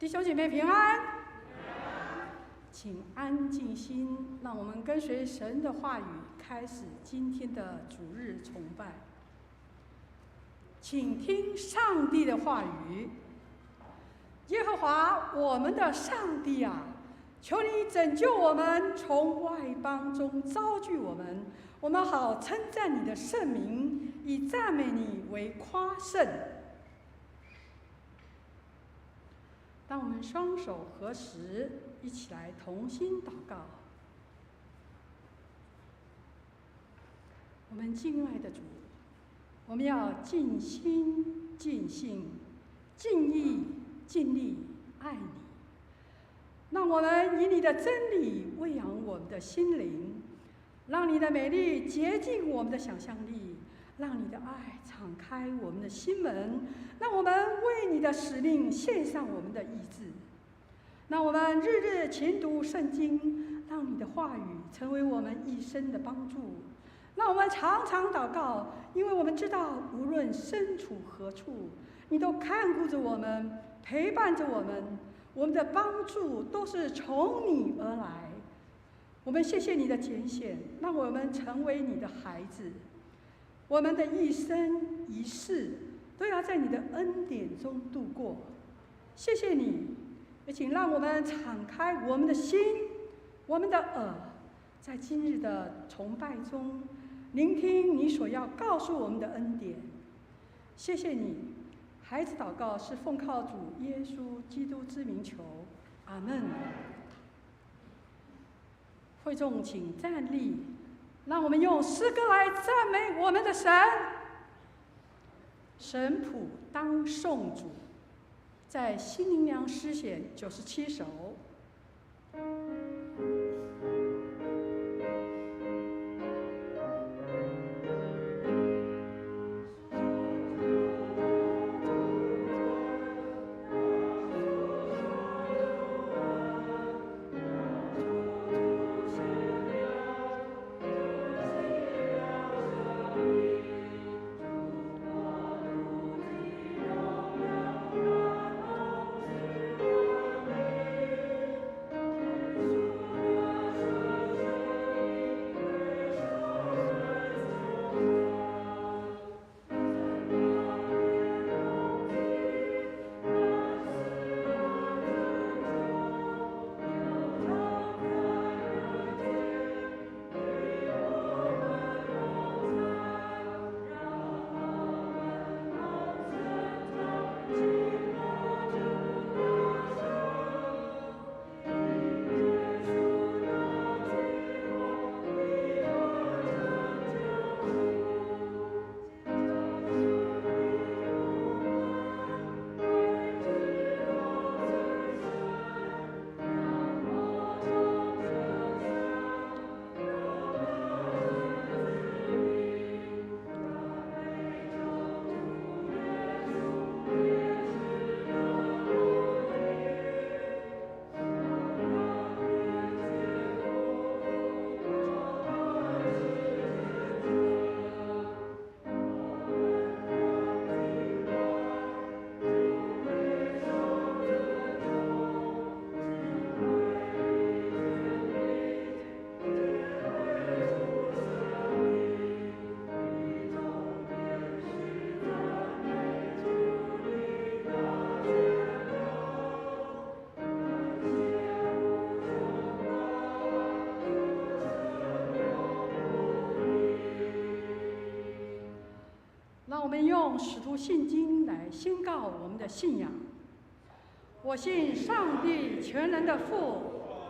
弟兄姐妹平安，请安静心，让我们跟随神的话语，开始今天的主日崇拜。请听上帝的话语。耶和华我们的上帝啊，求你拯救我们，从外邦中招聚我们，我们好称赞你的圣名，以赞美你为夸胜。当我们双手合十，一起来同心祷告。我们敬爱的主，我们要尽心、尽性、尽意、尽力爱你。让我们以你的真理喂养我们的心灵，让你的美丽洁净我们的想象力，让你的爱敞开我们的心门，让我们为你的使命献上我们的意志。让我们日日勤读圣经，让你的话语成为我们一生的帮助。让我们常常祷告，因为我们知道无论身处何处，你都看顾着我们，陪伴着我们，我们的帮助都是从你而来。我们谢谢你的拣选，让我们成为你的孩子。我们的一生一世都要在你的恩典中度过。谢谢你，也请让我们敞开我们的心，我们的耳，在今日的崇拜中聆听你所要告诉我们的恩典。谢谢你，孩子祷告是奉靠主耶稣基督之名求，阿们。会众请站立，让我们用诗歌来赞美我们的神。神谱当颂主，在新灵粮诗选97首。让我们用使徒信经来宣告我们的信仰。我信上帝全能的父，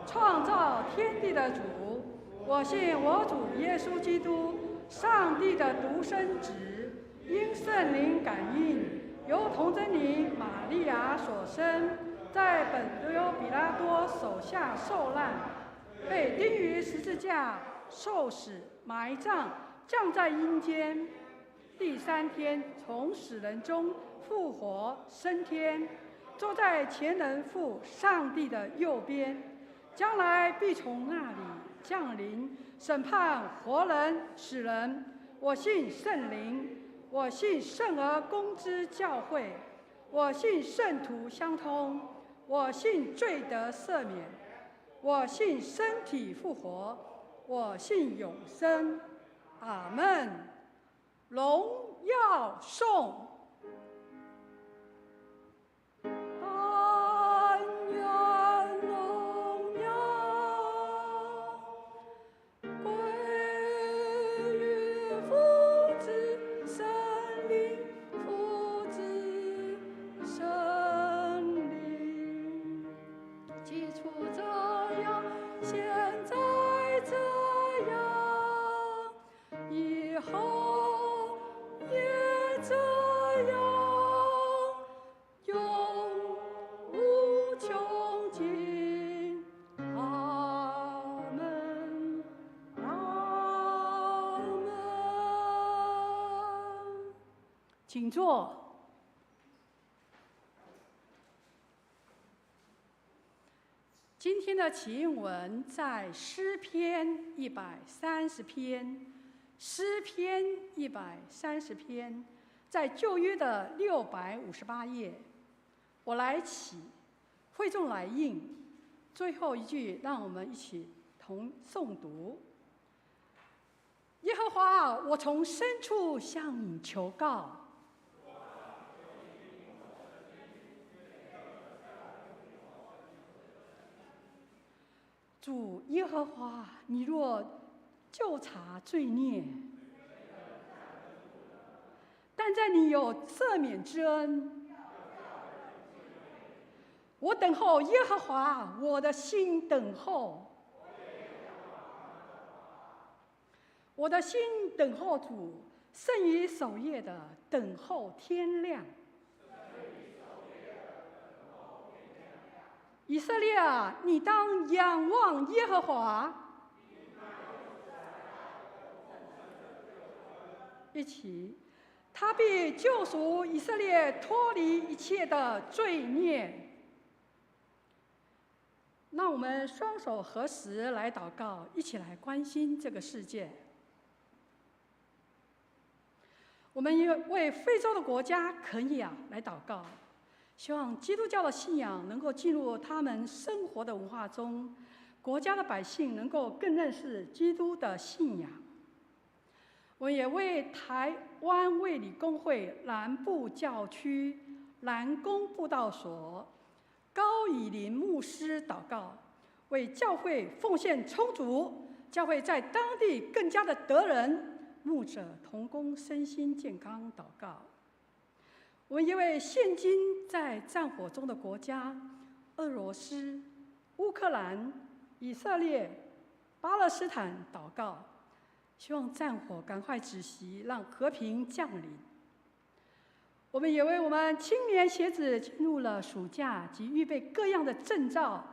创造天地的主。我信我主耶稣基督，上帝的独生子，因圣灵感应，由童贞女玛利亚所生，在本丢比拉多手下受难，被钉于十字架，受死，埋葬，降在阴间。第3天从死人中复活升天，坐在全能父上帝的右边，将来必从那里降临，审判活人死人。我信圣灵，我信圣而公之教会，我信圣徒相通，我信罪得赦免，我信身体复活，我信永生。阿们。荣耀颂。请坐。今天的起应文在诗篇130篇，诗篇130篇，在旧约的658页。我来起，会众来应。最后一句，让我们一起同诵读：耶和华，我从深处向你求告。主耶和华，你若究察罪孽，但在你有赦免之恩。我等候耶和华，我的心等候。我的心等候主，胜于守夜的等候天亮。以色列啊，你当仰望耶和华。一起，他必救赎以色列脱离一切的罪孽。那我们双手合十来祷告，一起来关心这个世界。我们也为非洲的国家肯亚来祷告。希望基督教的信仰能够进入他们生活的文化中，国家的百姓能够更认识基督的信仰。我也为台湾卫理公会南部教区南宫布道所高以林牧师祷告，为教会奉献充足，教会在当地更加的得人，牧者同工身心健康祷告。我们也为现今在战火中的国家俄罗斯、乌克兰、以色列、巴勒斯坦祷告，希望战火赶快止息，让和平降临。我们也为我们青年学子进入了暑假及预备各样的证照、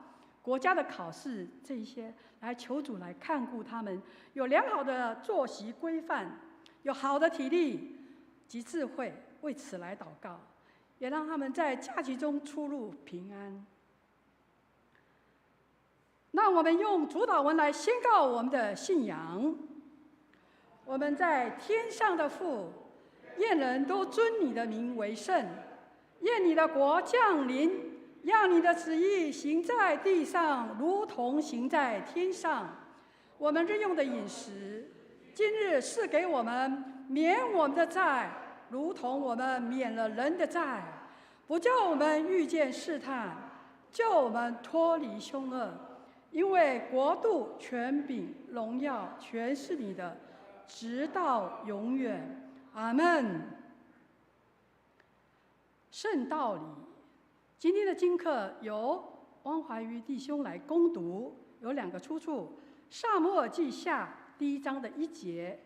国家的考试这一些，来求主来看顾他们，有良好的作息规范，有好的体力及智慧。为此来祷告，也让他们在假期中出入平安。让我们用主祷文来宣告我们的信仰。我们在天上的父，愿人都尊你的名为圣，愿你的国降临，让你的旨意行在地上，如同行在天上。我们日用的饮食，今日赐给我们，免我们的债，如同我们免了人的债，不叫我们遇见试探，救我们脱离凶恶。因为国度、权柄、荣耀，全是你的，直到永远。阿们。圣道理，今天的经课由汪怀瑜弟兄来攻读，有2个出处：撒母耳记下1章的1节，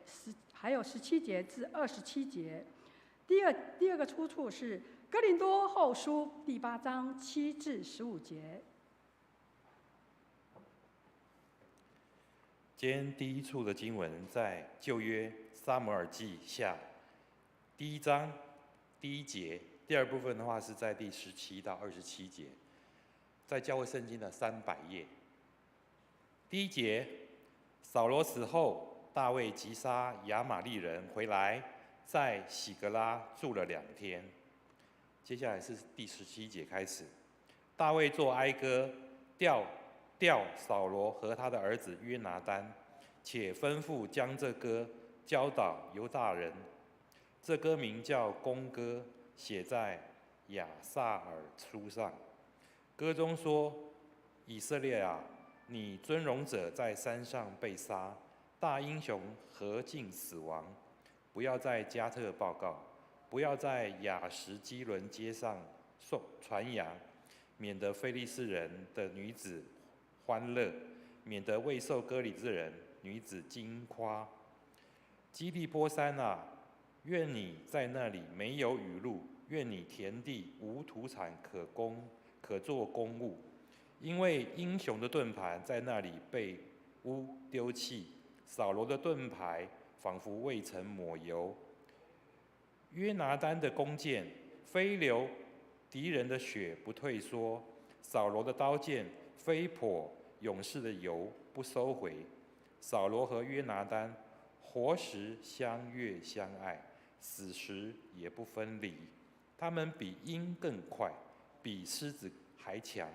还有17节至27节。第二个出处是哥林多后书第8章7至15节。今天第一处的经文在旧约撒母耳记下1章1节，第二部分的话是在第17到27节，在教会圣经的300页。第1节，扫罗死后，大卫击杀亚玛利人回来，在喜格拉住了2天。接下来是第17节开始，大卫作哀歌，调扫罗和他的儿子约拿单，且吩咐将这歌教导犹大人。这歌名叫《弓歌》，写在亚萨尔书上。歌中说：以色列啊，你尊荣者在山上被杀，大英雄何竟死亡？不要在加特报告，不要在亚什基伦街上传扬，免得非利士人的女子欢乐，免得未受割礼之人女子惊夸。基利波山啊，愿你在那里没有雨露，愿你田地无土产可做公物，因为英雄的盾牌在那里被污丢弃，扫罗的盾牌仿佛未曾抹油。约拿单的弓箭飞流敌人的血不退缩，扫罗的刀剑飞泼勇士的油不收回。扫罗和约拿单活时相悦相爱，死时也不分离。他们比鹰更快，比狮子还强。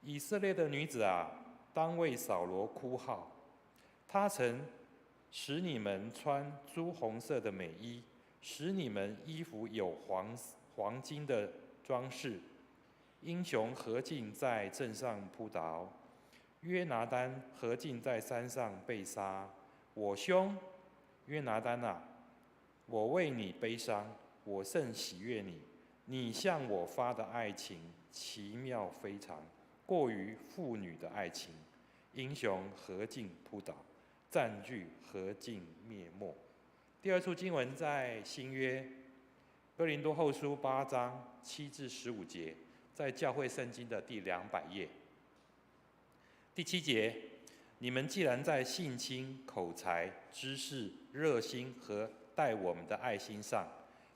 以色列的女子啊，当为扫罗哭号。他曾使你们穿朱红色的美衣，使你们衣服有黄金的装饰。英雄何进在阵上扑倒，约拿单何进在山上被杀。我兄约拿单啊，我为你悲伤，我甚喜悦你。你向我发的爱情奇妙非常，过于妇女的爱情。英雄何进扑倒，占据何进灭没。第二处经文在新约哥林多后书8章7至15节，在教会圣经的第200页。第7节，你们既然在性情、口才、知识、热心和待我们的爱心上，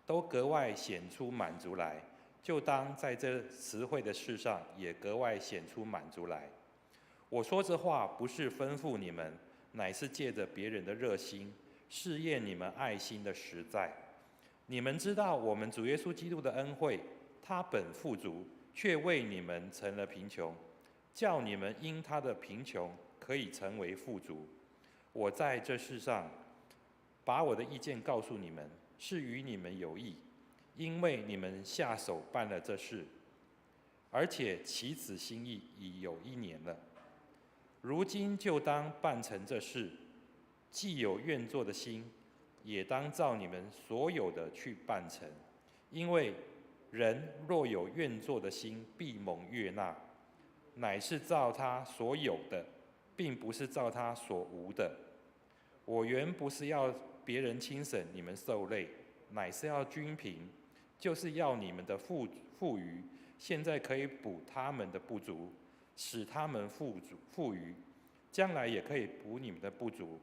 都格外显出满足来，就当在这词汇的事上也格外显出满足来。我说这话不是吩咐你们，乃是借着别人的热心，试验你们爱心的实在。你们知道我们主耶稣基督的恩惠，他本富足，却为你们成了贫穷，叫你们因他的贫穷可以成为富足。我在这世上把我的意见告诉你们，是与你们有益，因为你们下手办了这事，而且起此心意已有1年了。如今就当办成这事，既有愿做的心，也当照你们所有的去办成。因为人若有愿做的心，必蒙悦纳，乃是照他所有的，并不是照他所无的。我原不是要别人轻省你们受累，乃是要均平，就是要你们的富余，现在可以补他们的不足，使他们富余，将来也可以补你们的不足，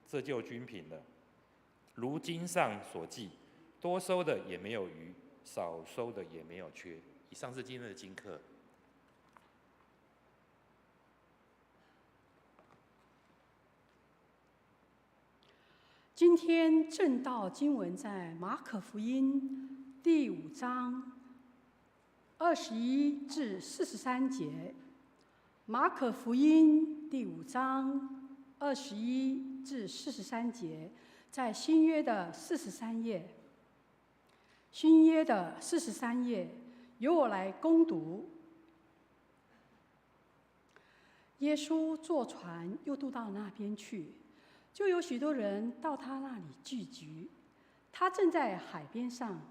这就均平了。如经上所记，多收的也没有余，少收的也没有缺。以上是今天的经课。今天正道经文在马可福音第5章21至43节。马可福音第5章21至43节，在新约的43页。新约的43页，由我来攻读。耶稣坐船又渡到那边去，就有许多人到他那里聚集。他正在海边上，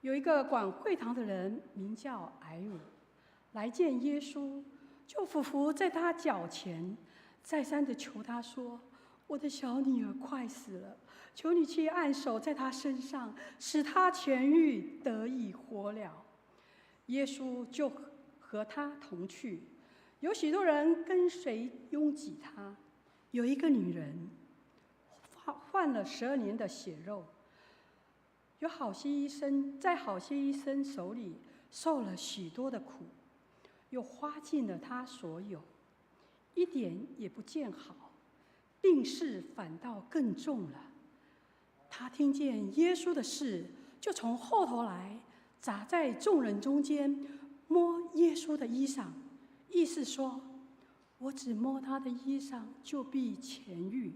有一个管会堂的人，名叫皚鲁，来见耶稣，就俯伏在他脚前，再三地求他说：“我的小女儿快死了，求你去按手在她身上，使她痊愈，得以活了。”耶稣就和他同去，有许多人跟随拥挤他。有一个女人患了12年的血肉，在好些医生手里受了许多的苦，又花尽了他所有，一点也不见好，病势反倒更重了。他听见耶稣的事，就从后头来，杂在众人中间，摸耶稣的衣裳，意思说，我只摸他的衣裳就必痊愈。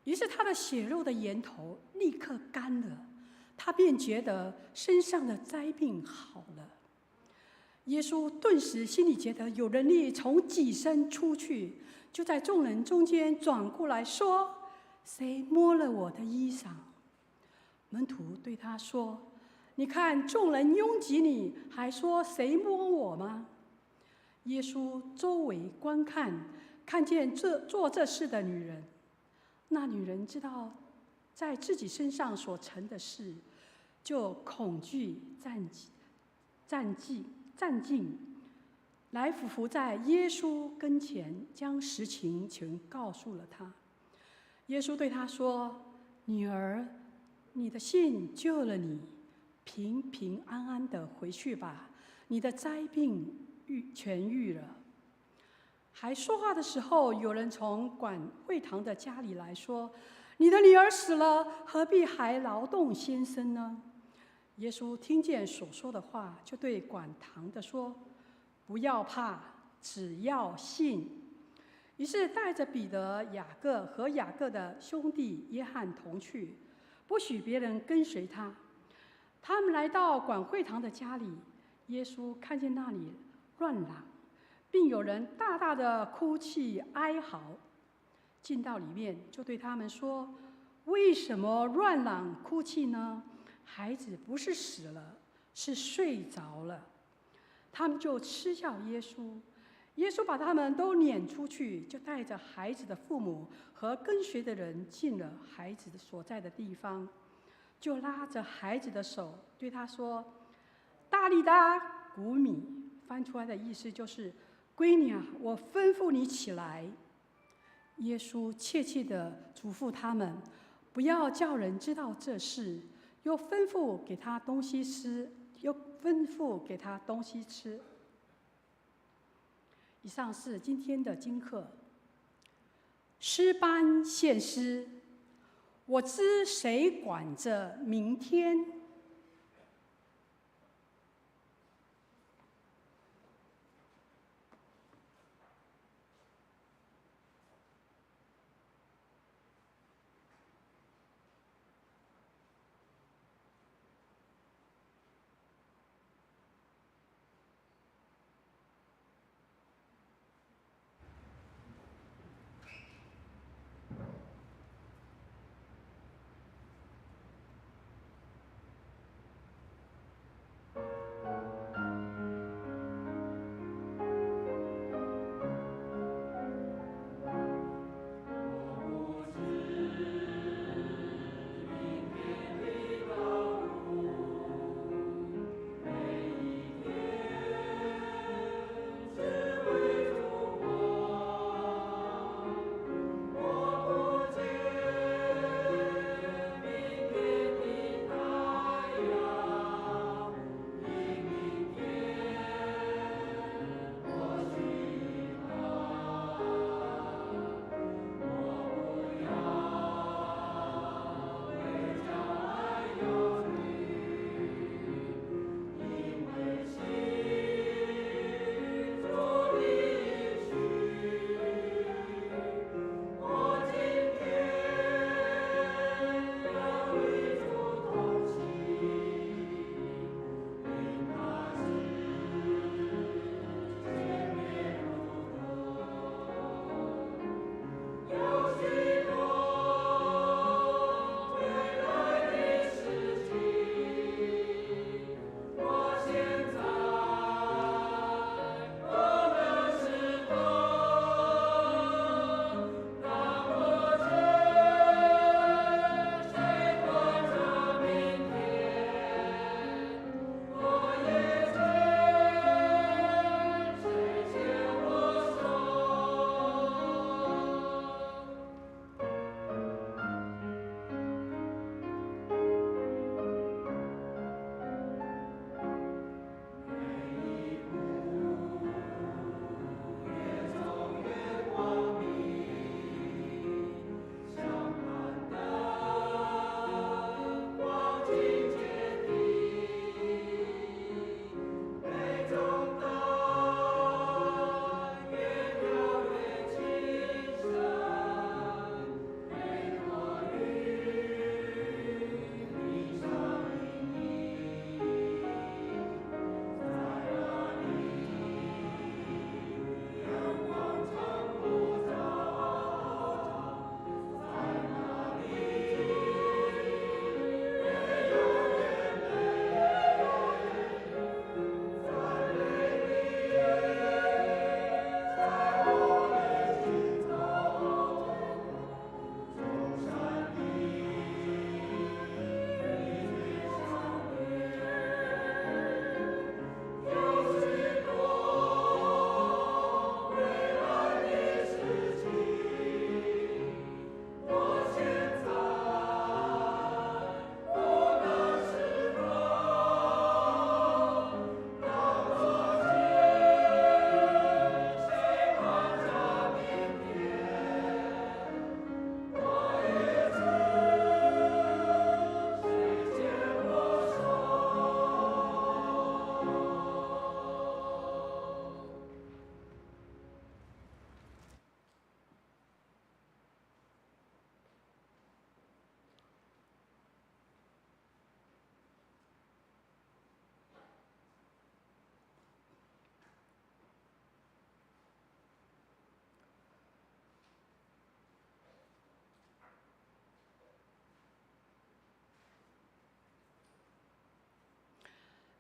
于是他的血肉的源头立刻干了，他便觉得身上的灾病好了。耶稣顿时心里觉得有能力从己身出去，就在众人中间转过来说：“谁摸了我的衣裳？”门徒对他说：“你看众人拥挤你，还说谁摸我吗？”耶稣周围观看，看见做这事的女人。那女人知道在自己身上所成的事，就恐惧站静，来俯伏在耶稣跟前，将实情全告诉了他。耶稣对他说：“女儿，你的信救了你，平平安安的回去吧，你的灾病痊愈了。”还说话的时候，有人从管会堂的家里来说：“你的女儿死了，何必还劳动先生呢？”耶稣听见所说的话，就对管堂的说：“不要怕，只要信。”于是带着彼得、雅各和雅各的兄弟约翰同去，不许别人跟随他。他们来到管会堂的家里，耶稣看见那里乱嚷，并有人大大的哭泣哀嚎，进到里面就对他们说：“为什么乱嚷哭泣呢？孩子不是死了，是睡着了。”他们就嗤笑耶稣。耶稣把他们都撵出去，就带着孩子的父母和跟随的人进了孩子所在的地方，就拉着孩子的手对他说：“大利达古米”，翻出来的意思就是“闺女啊，我吩咐你起来。”耶稣切切地嘱咐他们，不要叫人知道这事，又吩咐给他东西吃。以上是今天的经课。诗班献诗，我知谁管着明天。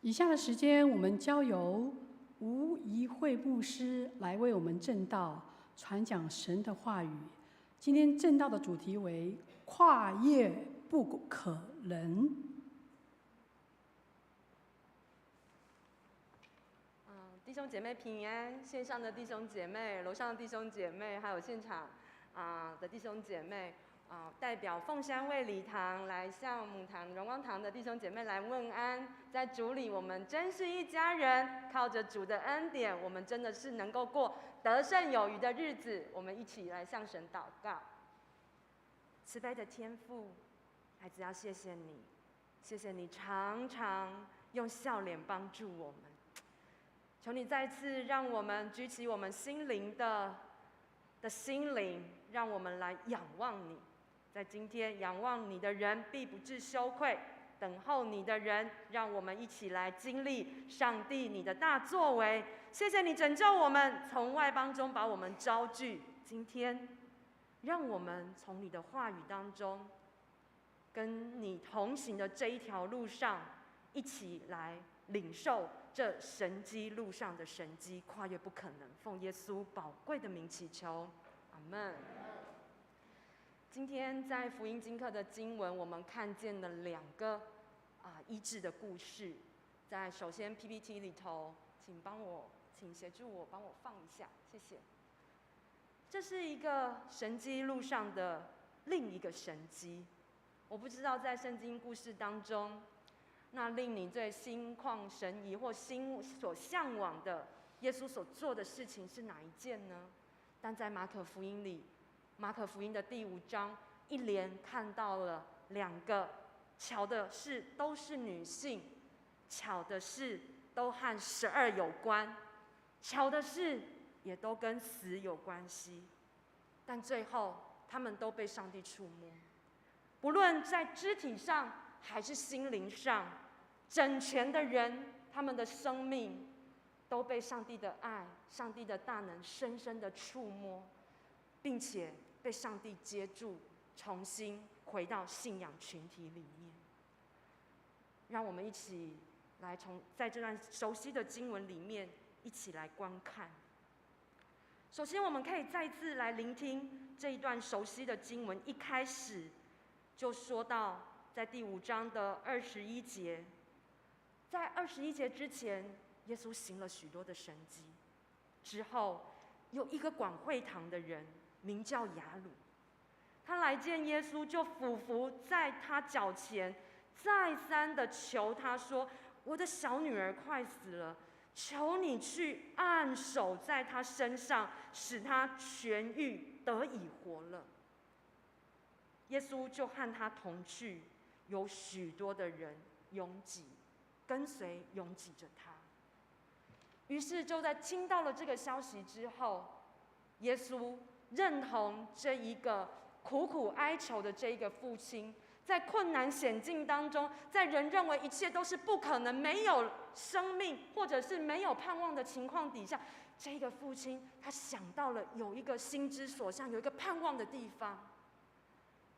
以下的时间，我们交由吴怡慧牧师来为我们证道、传讲神的话语。今天证道的主题为“跨越不可能”。弟兄姐妹平安，线上的弟兄姐妹、楼上的弟兄姐妹，还有现场的弟兄姐妹。代表凤山卫礼堂来向母堂荣光堂的弟兄姐妹来问安，在主里我们真是一家人，靠着主的恩典，我们真的是能够过得胜有余的日子。我们一起来向神祷告。慈悲的天父，孩子要谢谢你，谢谢你常常用笑脸帮助我们。求你再次让我们举起我们心灵的心灵，让我们来仰望你。在今天，仰望你的人必不致羞愧；等候你的人，让我们一起来经历上帝你的大作为。谢谢你拯救我们，从外邦中把我们招聚。今天，让我们从你的话语当中，跟你同行的这一条路上，一起来领受这神迹路上的神迹，跨越不可能。奉耶稣宝贵的名祈求，阿们。今天在福音经课的经文，我们看见了2个医治的故事。在首先 PPT 里头，请协助我帮我放一下，谢谢。这是一个神迹路上的另一个神迹。我不知道在圣经故事当中，那令你最心旷神怡或心所向往的耶稣所做的事情是哪一件呢？但在马可福音里，马可福音的第5章，一连看到了2个，巧的是都是女性，巧的是都和12有关，巧的是也都跟死有关系，但最后他们都被上帝触摸，不论在肢体上还是心灵上，整全的人，他们的生命都被上帝的爱、上帝的大能深深的触摸，并且被上帝接住，重新回到信仰群体里面。让我们一起来在这段熟悉的经文里面一起来观看。首先，我们可以再次来聆听这一段熟悉的经文，一开始就说到，在第5章的21节，在21节之前，耶稣行了许多的神迹，之后有一个管会堂的人，名叫雅鲁，他来见耶稣，就俯伏在他脚前，再三的求他说：“我的小女儿快死了，求你去按手在她身上，使她痊愈，得以活了。”耶稣就和他同去，有许多的人跟随拥挤着他。于是就在听到了这个消息之后，耶稣认同这一个苦苦哀求的这一个父亲，在困难险境当中，在人认为一切都是不可能、没有生命或者是没有盼望的情况底下，这个父亲他想到了有一个心之所向、有一个盼望的地方。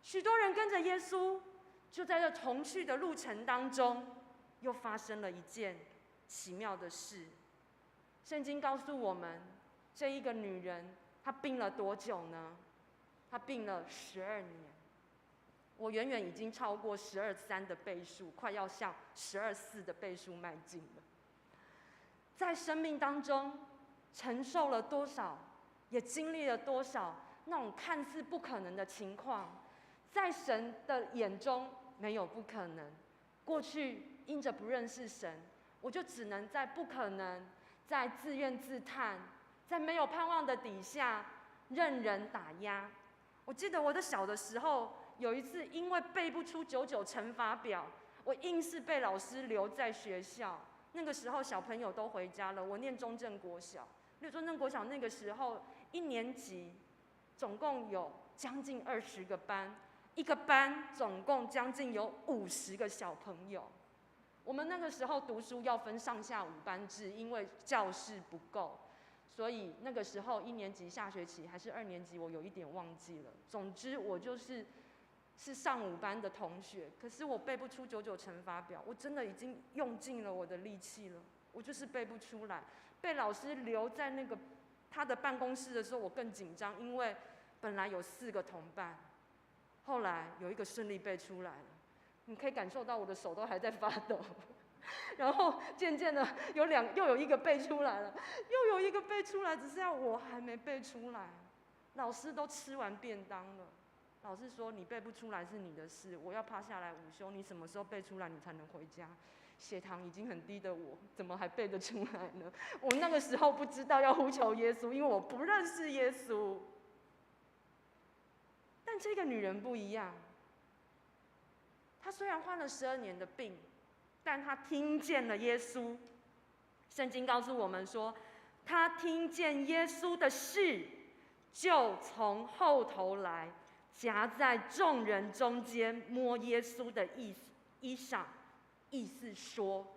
许多人跟着耶稣，就在这同去的路程当中，又发生了一件奇妙的事。圣经告诉我们，这一个女人她病了多久呢？她病了12年。我远远已经超过12.3的倍数，快要向12.4的倍数迈进了。在生命当中承受了多少，也经历了多少那种看似不可能的情况，在神的眼中没有不可能。过去因着不认识神，我就只能在不可能，在自怨自叹，在没有盼望的底下任人打压。我记得我的小的时候，有一次因为背不出99乘法表，我硬是被老师留在学校。那个时候小朋友都回家了，我念中正国小。中正国小那个时候1年级总共有将近20个班，一个班总共将近有50个小朋友。我们那个时候读书要分上下5班制，因为教室不够，所以那个时候1年级下学期还是2年级，我有一点忘记了。总之我就是是上午班的同学，可是我背不出99乘法表，我真的已经用尽了我的力气了，我就是背不出来。被老师留在那个他的办公室的时候，我更紧张，因为本来有4个同伴，后来有一个顺利背出来了，你可以感受到我的手都还在发抖。然后渐渐的又有一个背出来了，又有一个背出来，只是我还没背出来。老师都吃完便当了，老师说你背不出来是你的事，我要趴下来午休，你什么时候背出来你才能回家？血糖已经很低的我，怎么还背得出来呢？我那个时候不知道要呼求耶稣，因为我不认识耶稣。但这个女人不一样，她虽然患了12年的病，但她听见了耶稣。圣经告诉我们说，她听见耶稣的事，就从后头来，夹在众人中间，摸耶稣的衣裳，意思说，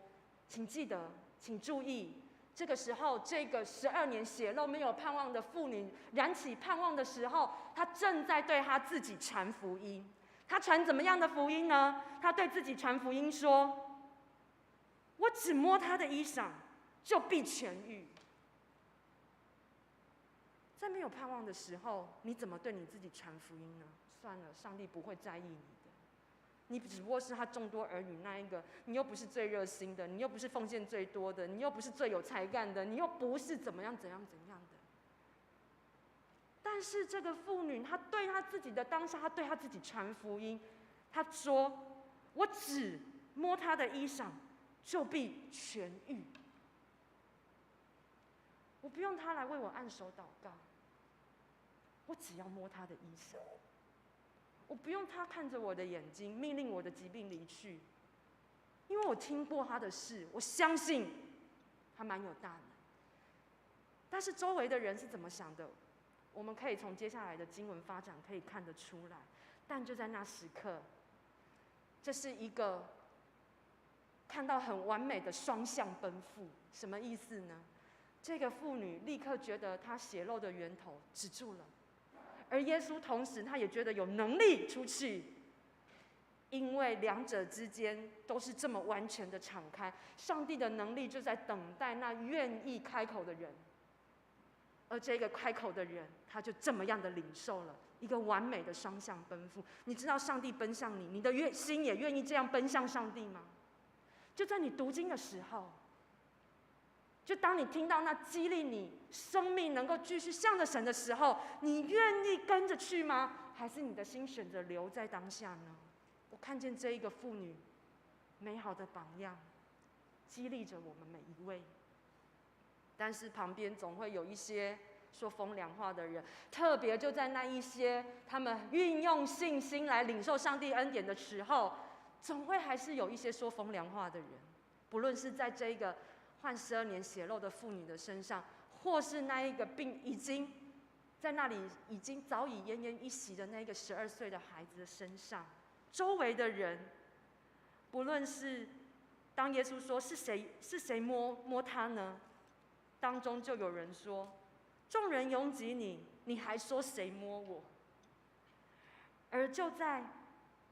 请记得，请注意，这个时候，这个12年血漏没有盼望的妇女燃起盼望的时候，她正在对她自己传福音。她传怎么样的福音呢？她对自己传福音说：“我只摸他的衣裳，就必痊愈。”在没有盼望的时候，你怎么对你自己传福音呢？算了，上帝不会在意你的。你只不过是他众多儿女那一个，你又不是最热心的，你又不是奉献最多的，你又不是最有才干的，你又不是怎么样怎样怎样的。但是这个妇女，她对她自己的当下，她对她自己传福音，她说：“我只摸他的衣裳，就必痊愈。我不用他来为我按手祷告，我只要摸他的衣裳。我不用他看着我的眼睛，命令我的疾病离去，因为我听过他的事，我相信他蛮有大能。但是周围的人是怎么想的？我们可以从接下来的经文发展可以看得出来。但就在那时刻，这是一个看到很完美的双向奔赴。什么意思呢？这个妇女立刻觉得她血漏的源头止住了，而耶稣同时他也觉得有能力出去，因为两者之间都是这么完全的敞开。上帝的能力就在等待那愿意开口的人，而这个开口的人，他就这么样的领受了一个完美的双向奔赴。你知道上帝奔向你，你的心也愿意这样奔向上帝吗？就在你读经的时候，就当你听到那激励你生命能够继续向着神的时候，你愿意跟着去吗？还是你的心选择留在当下呢？我看见这一个妇女美好的榜样，激励着我们每一位。但是旁边总会有一些说风凉话的人，特别就在那一些他们运用信心来领受上帝恩典的时候，总会还是有一些说风凉话的人。不论是在这个患12年血漏的妇女的身上，或是那一个病已经在那里已经早已奄奄一息的那个12岁的孩子的身上，周围的人，不论是当耶稣说是谁摸他呢？当中就有人说：“众人拥挤你，你还说谁摸我？”而就在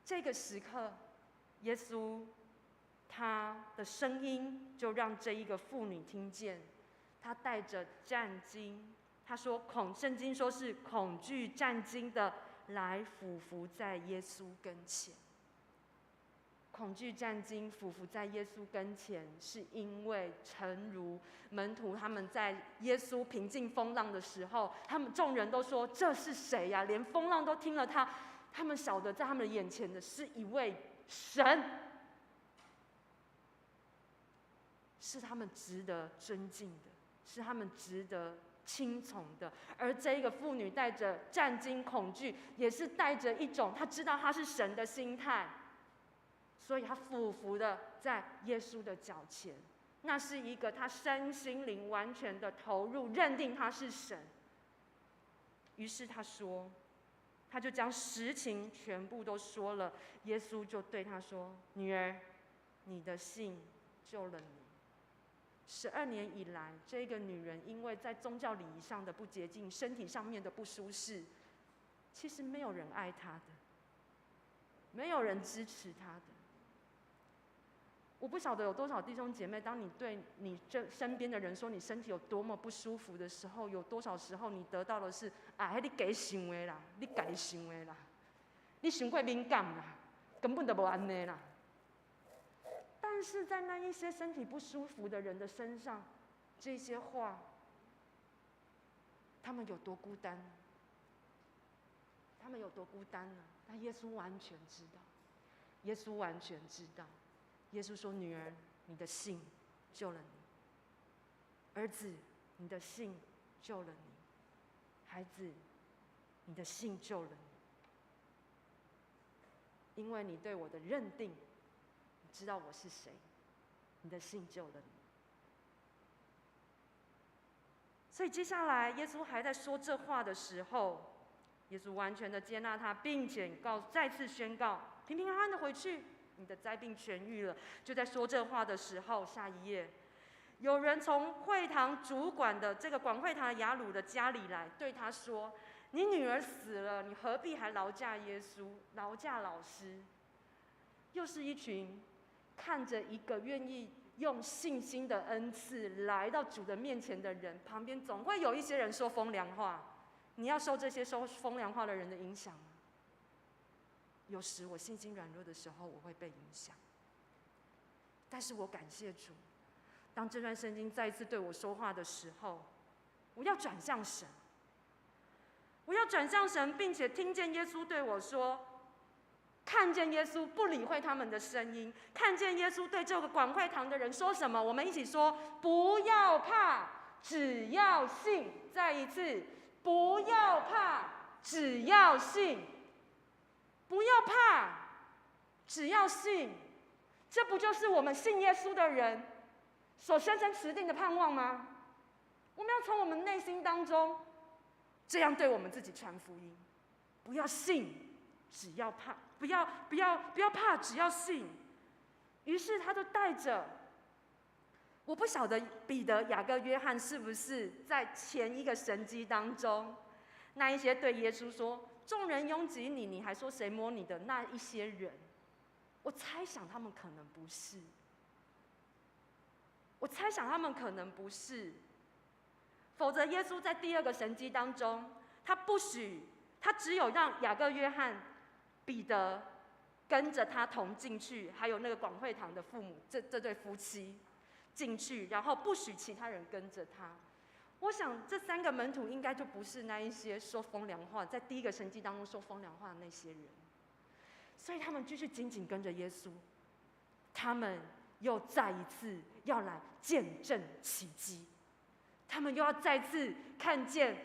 这个时刻，耶稣他的声音就让这一个妇女听见，他带着战惊，他说圣经说是恐惧战惊的来俯伏在耶稣跟前。恐惧战惊俯伏在耶稣跟前，是因为诚如门徒他们在耶稣平静风浪的时候，他们众人都说这是谁呀？连风浪都听了他们晓得在他们眼前的是一位神，是他们值得尊敬的，是他们值得听从的。而这一个妇女带着战惊恐惧，也是带着一种她知道她是神的心态，所以她俯伏的在耶稣的脚前。那是一个她身心灵完全的投入，认定他是神。于是她说，她就将实情全部都说了。耶稣就对她说：“女儿，你的信救了你。”12年以来，这个女人因为在宗教礼仪上的不洁净，身体上面的不舒适，其实没有人爱她的。没有人支持他的。我不晓得有多少弟兄姐妹，当你对你这身边的人说你身体有多么不舒服的时候，有多少时候你得到的是啊，你自己想的啦，你自己想的啦，你太过敏感啦，根本就无安尼啦。但是在那一些身体不舒服的人的身上，这些话，他们有多孤单？他们有多孤单呢？但耶稣完全知道，耶稣完全知道。耶稣说：“女儿，你的信救了你；儿子，你的信救了你；孩子，你的信救了你。因为你对我的认定，你知道我是谁，你的信救了你。”所以接下来，耶稣还在说这话的时候，耶稣完全的接纳他，并且再次宣告：平平安安的回去。你的灾病痊愈了。就在说这话的时候，下一页，有人从会堂主管的这个管会堂雅鲁的家里来，对他说：“你女儿死了，你何必还劳驾耶稣，劳驾老师？”又是一群看着一个愿意用信心的恩赐来到主的面前的人，旁边总会有一些人说风凉话。你要受这些说风凉话的人的影响吗？有时我信心软弱的时候，我会被影响。但是我感谢主，当这段圣经再一次对我说话的时候，我要转向神，我要转向神，并且听见耶稣对我说，看见耶稣不理会他们的声音，看见耶稣对这个管会堂的人说什么？我们一起说：不要怕，只要信。再一次，不要怕，只要信。不要怕，只要信。这不就是我们信耶稣的人所深深持定的盼望吗？我们要从我们内心当中这样对我们自己传福音：不要信，只要怕；不要怕，只要信。于是他就带着，我不晓得彼得、雅各、约翰是不是在前一个神迹当中，那一些对耶稣说：“众人拥挤你，你还说谁摸你的？”那一些人，我猜想他们可能不是。我猜想他们可能不是，否则耶稣在第二个神迹当中，他只有让雅各、约翰、彼得跟着他同进去，还有那个广会堂的父母这对夫妻进去，然后不许其他人跟着他。我想这3个门徒应该就不是那一些说风凉话，在第一个神迹当中说风凉话的那些人，所以他们继续紧紧跟着耶稣，他们又再一次要来见证奇迹，他们又要再次看见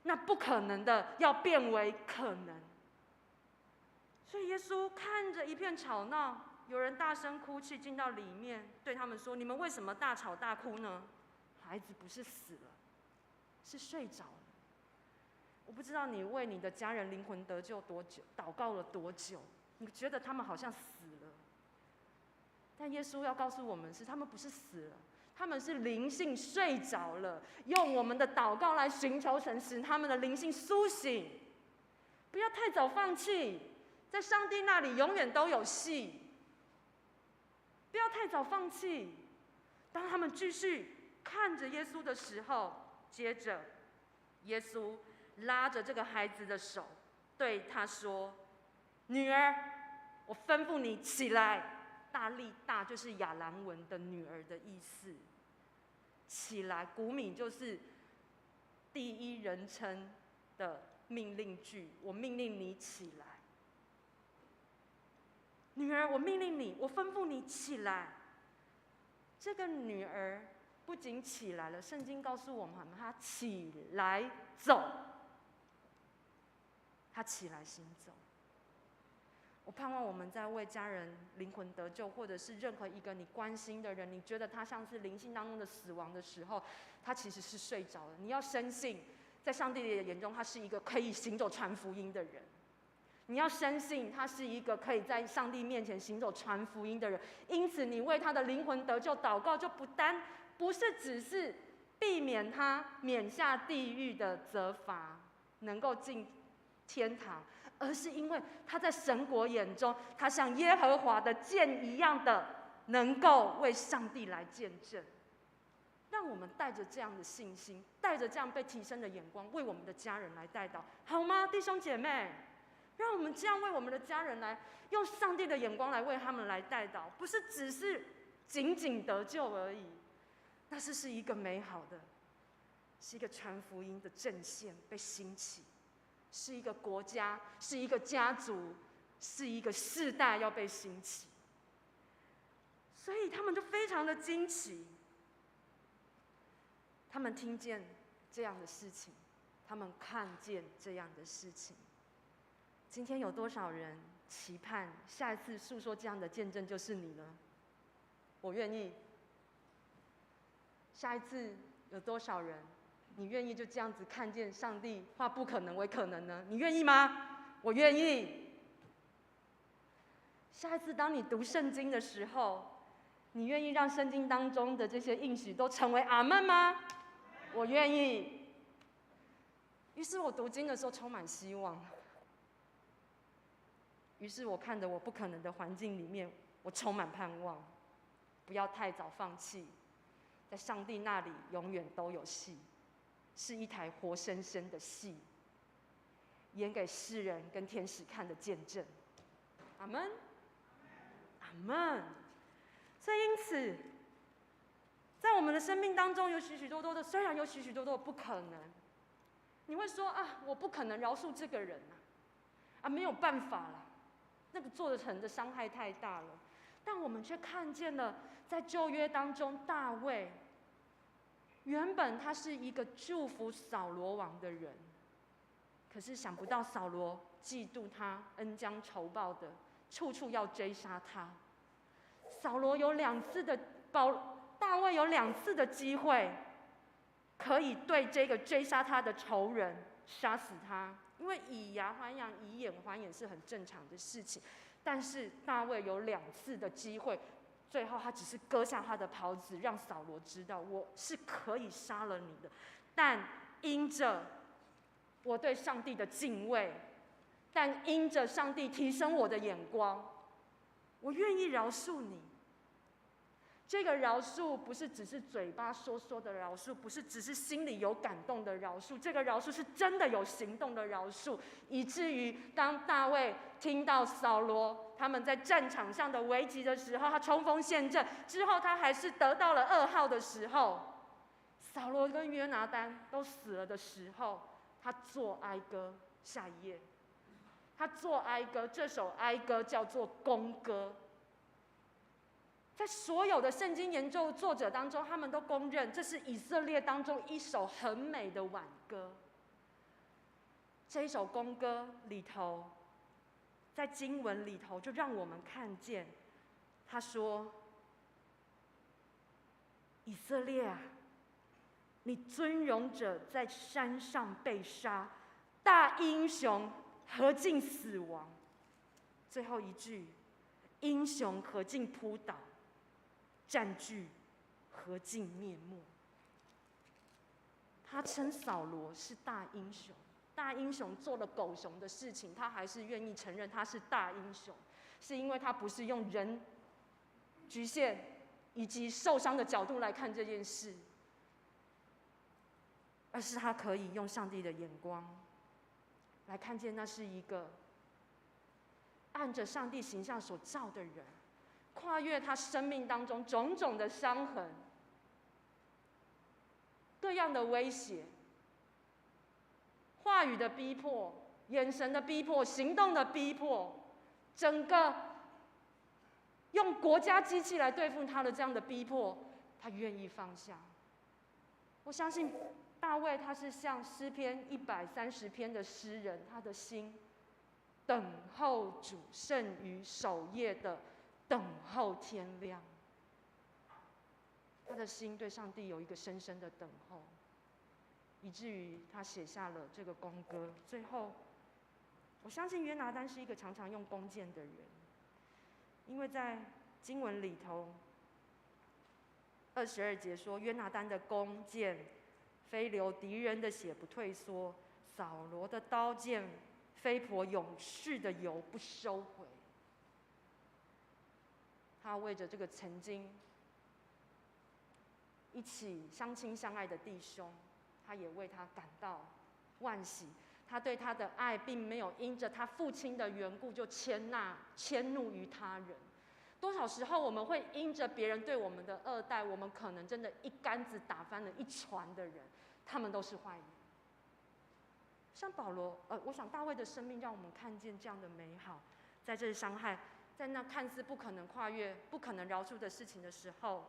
那不可能的要变为可能。所以耶稣看着一片吵闹，有人大声哭泣，进到里面对他们说：“你们为什么大吵大哭呢？孩子不是死了，是睡着了。”我不知道你为你的家人灵魂得救多久，祷告了多久，你觉得他们好像死了，但耶稣要告诉我们是，他们不是死了，他们是灵性睡着了，用我们的祷告来寻求神，使他们的灵性苏醒。不要太早放弃，在上帝那里永远都有戏。不要太早放弃。当他们继续看着耶稣的时候，接着耶稣拉着这个孩子的手，对他说：“女儿，我吩咐你起来。”大力大就是亚兰文的女儿的意思。起来，古米就是第一人称的命令句，我命令你起来。女儿，我命令你，我吩咐你起来。这个女儿不仅起来了，圣经告诉我们，她起来走，她起来行走。我盼望我们在为家人灵魂得救，或者是任何一个你关心的人，你觉得他像是灵性当中的死亡的时候，他其实是睡着了。你要深信，在上帝的眼中，他是一个可以行走传福音的人。你要深信，他是一个可以在上帝面前行走传福音的人。因此，你为他的灵魂得救祷告，就不是只是避免他免下地狱的责罚，能够进天堂。而是因为他在神国眼中，他像耶和华的剑一样的，能够为上帝来见证。让我们带着这样的信心，带着这样被提升的眼光，为我们的家人来代祷，好吗，弟兄姐妹？让我们这样为我们的家人来，用上帝的眼光来为他们来代祷，不是只是仅仅得救而已，那是一个美好的，是一个传福音的阵线被兴起，是一个国家，是一个家族，是一个世代要被兴起。所以他们就非常的惊奇，他们听见这样的事情，他们看见这样的事情。今天有多少人期盼下一次诉说这样的见证就是你呢？我愿意。下一次有多少人，你愿意就这样子看见上帝化不可能为可能呢？你愿意吗？我愿意。下一次当你读圣经的时候，你愿意让圣经当中的这些应许都成为阿们吗？我愿意。于是我读经的时候充满希望。于是我看着我不可能的环境里面，我充满盼望。不要太早放弃，在上帝那里永远都有戏，是一台活生生的戏，演给世人跟天使看的见证。阿们，阿们。所以因此，在我们的生命当中，有许许多多的，虽然有许许多多的不可能，你会说啊，我不可能饶恕这个人啊，没有办法了，那个做成的伤害太大了。但我们却看见了，在旧约当中，大卫原本他是一个祝福扫罗王的人，可是想不到扫罗嫉妒他，恩将仇报的，处处要追杀他。扫罗有2次的大卫有2次的机会，可以对这个追杀他的仇人杀死他，因为以牙还牙，以眼还眼是很正常的事情。但是大卫有2次的机会，最后他只是割下他的袍子，让扫罗知道我是可以杀了你的，但因着我对上帝的敬畏，但因着上帝提升我的眼光，我愿意饶恕你。这个饶恕不是只是嘴巴说说的饶恕，不是只是心里有感动的饶恕，这个饶恕是真的有行动的饶恕，以至于当大卫听到扫罗他们在战场上的危急的时候，他冲锋陷阵之后，他还是得到了噩耗的时候，扫罗跟约拿单都死了的时候，他作哀歌。下一页，他作哀歌，这首哀歌叫做弓歌。在所有的圣经研究作者当中，他们都公认这是以色列当中一首很美的挽歌。这一首弓歌里头，在经文里头就让我们看见，他说：“以色列啊，你尊荣者在山上被杀，大英雄何进死亡？”最后一句：“英雄何进扑倒？占据何尽灭没。”他称扫罗是大英雄，大英雄做了狗熊的事情，他还是愿意承认他是大英雄，是因为他不是用人局限以及受伤的角度来看这件事，而是他可以用上帝的眼光来看见，那是一个按着上帝形象所造的人，跨越他生命当中种种的伤痕，各样的威胁，话语的逼迫，眼神的逼迫，行动的逼迫，整个用国家机器来对付他的这样的逼迫，他愿意放下。我相信大卫他是像诗篇130篇的诗人，他的心等候主胜于守夜的等候天亮。他的心对上帝有一个深深的等候，以至于他写下了这个弓歌。最后，我相信约拿单是一个常常用弓箭的人，因为在经文里头22节说，约拿单的弓箭非流敌人的血不退缩，扫罗的刀剑非婆永续的油不收回。他为着这个曾经一起相亲相爱的弟兄，他也为他感到惋惜。他对他的爱并没有因着他父亲的缘故就迁怒于他人。多少时候我们会因着别人对我们的恶待，我们可能真的一竿子打翻了一船的人，他们都是坏人。像保罗，我想大卫的生命让我们看见这样的美好，在这伤害，在那看似不可能跨越、不可能饶恕的事情的时候，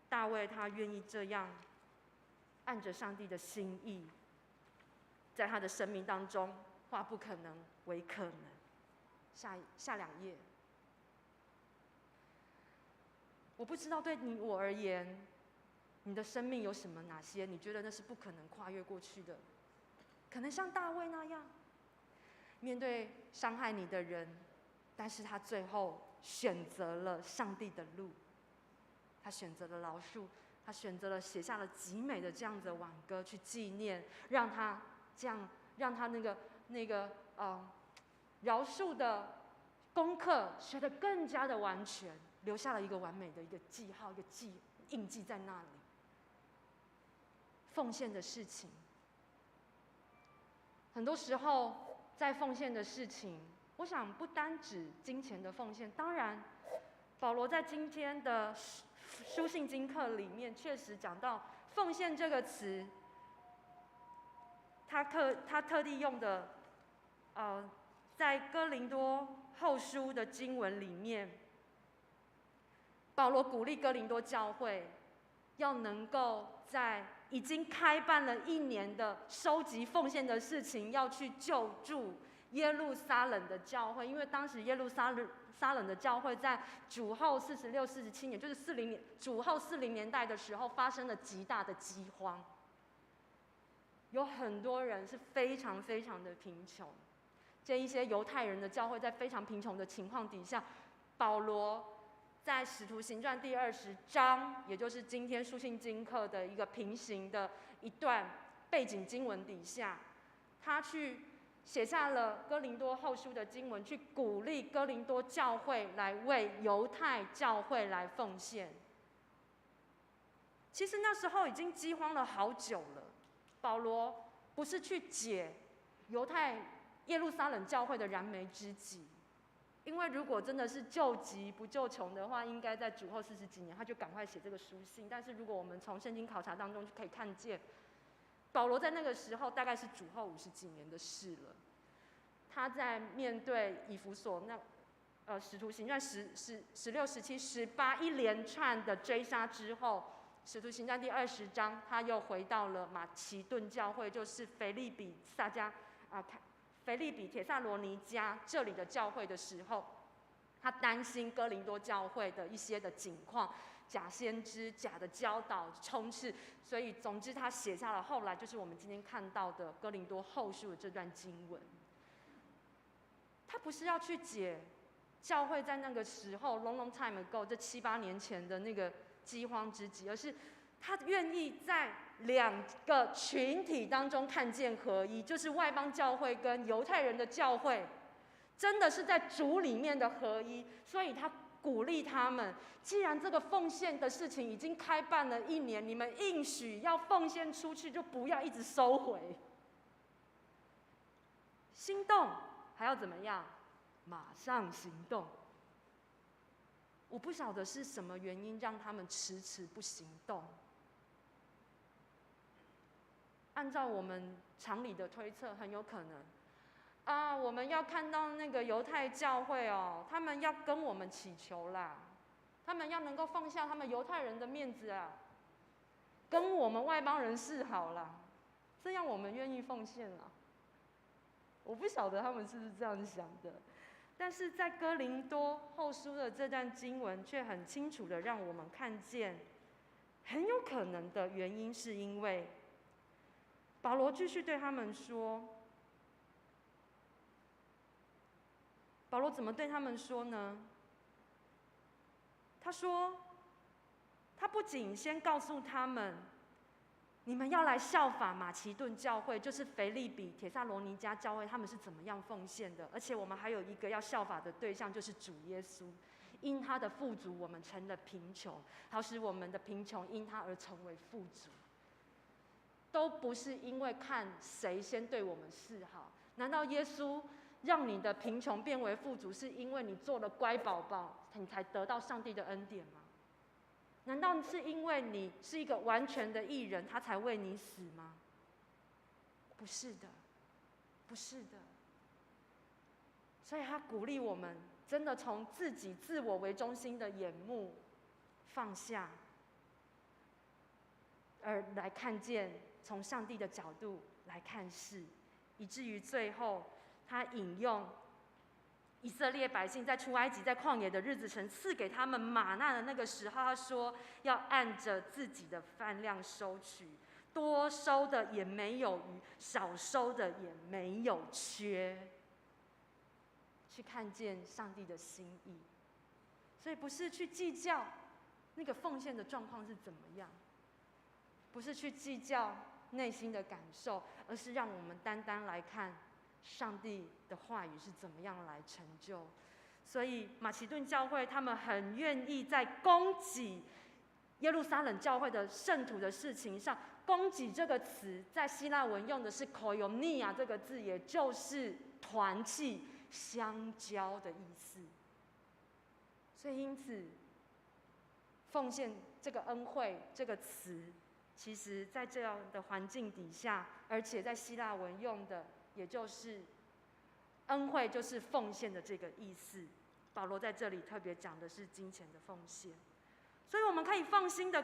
大卫他愿意这样按着上帝的心意，在他的生命当中化不可能为可能。下2页，我不知道对你我而言，你的生命有哪些你觉得那是不可能跨越过去的？可能像大卫那样，面对伤害你的人，但是他最后选择了上帝的路，他选择了饶恕，他选择了写下了极美的这样子的挽歌去纪念，让他那个饶恕的功课学得更加的完全，留下了一个完美的一个记号，一个印记在那里。奉献的事情，很多时候在奉献的事情，我想不单指金钱的奉献，当然，保罗在今天的书信经课里面确实讲到奉献这个词，他特地用的，在哥林多后书的经文里面，保罗鼓励哥林多教会要能够在已经开办了1年的收集奉献的事情，要去救助耶路撒冷的教会，因为当时耶路撒冷的教会在主后46、47年，就是主后40年代的时候，发生了极大的饥荒，有很多人是非常非常的贫穷。这一些犹太人的教会在非常贫穷的情况底下，保罗在《使徒行传》第20章，也就是今天书信经课的一个平行的一段背景经文底下，他去写下了哥林多后书的经文，去鼓励哥林多教会来为犹太教会来奉献。其实那时候已经饥荒了好久了，保罗不是去解耶路撒冷教会的燃眉之急，因为如果真的是救急不救穷的话，应该在主后40几年他就赶快写这个书信。但是如果我们从圣经考察当中就可以看见，保罗在那个时候大概是主后50几年的事了。他在面对以弗所使徒行传16、17、18一连串的追杀之后，使徒行传第20章，他又回到了马其顿教会，就是腓立比、铁萨罗尼迦这里的教会的时候，他担心哥林多教会的一些的景况，假先知、假的教导充斥，所以总之他写下了后来就是我们今天看到的哥林多后书的这段经文。他不是要去解教会在那个时候 long time ago 这7、8年前的那个饥荒之急，而是他愿意在2个群体当中看见合一，就是外邦教会跟犹太人的教会，真的是在主里面的合一。所以他鼓励他们，既然这个奉献的事情已经开办了1年，你们应许要奉献出去，就不要一直收回。心动还要怎么样？马上行动。我不晓得是什么原因让他们迟迟不行动。按照我们常理的推测，很有可能我们要看到那个犹太教会他们要跟我们祈求啦，他们要能够放下他们犹太人的面子啊，跟我们外邦人示好啦，这样我们愿意奉献啦。我不晓得他们是不是这样想的，但是在哥林多后书的这段经文却很清楚的让我们看见，很有可能的原因是因为保罗继续对他们说，保罗怎么对他们说呢？他说，他不仅先告诉他们你们要来效法马其顿教会，就是腓立比、帖撒罗尼迦教会，他们是怎么样奉献的。而且我们还有一个要效法的对象，就是主耶稣。因他的富足，我们成了贫穷，好使我们的贫穷因他而成为富足。都不是因为看谁先对我们示好。难道耶稣让你的贫穷变为富足，是因为你做了乖宝宝，你才得到上帝的恩典吗？难道是因为你是一个完全的义人，他才为你死吗？不是的，不是的。所以他鼓励我们，真的从自己自我为中心的眼目放下，而来看见从上帝的角度来看事，以至于最后他引用以色列百姓在出埃及在旷野的日子，神赐给他们玛纳的那个时候，他说要按着自己的饭量收取，多收的也没有余，少收的也没有缺。去看见上帝的心意，所以不是去计较那个奉献的状况是怎么样，不是去计较内心的感受，而是让我们单单来看上帝的话语是怎么样来成就。所以马其顿教会他们很愿意在供给耶路撒冷教会的圣徒的事情上，供给这个词在希腊文用的是 koinonia 这个字，也就是团契、相交的意思。所以因此，奉献这个恩惠这个词，其实在这样的环境底下，而且在希腊文用的，也就是恩惠就是奉献的这个意思。保罗在这里特别讲的是金钱的奉献，所以我们可以放心的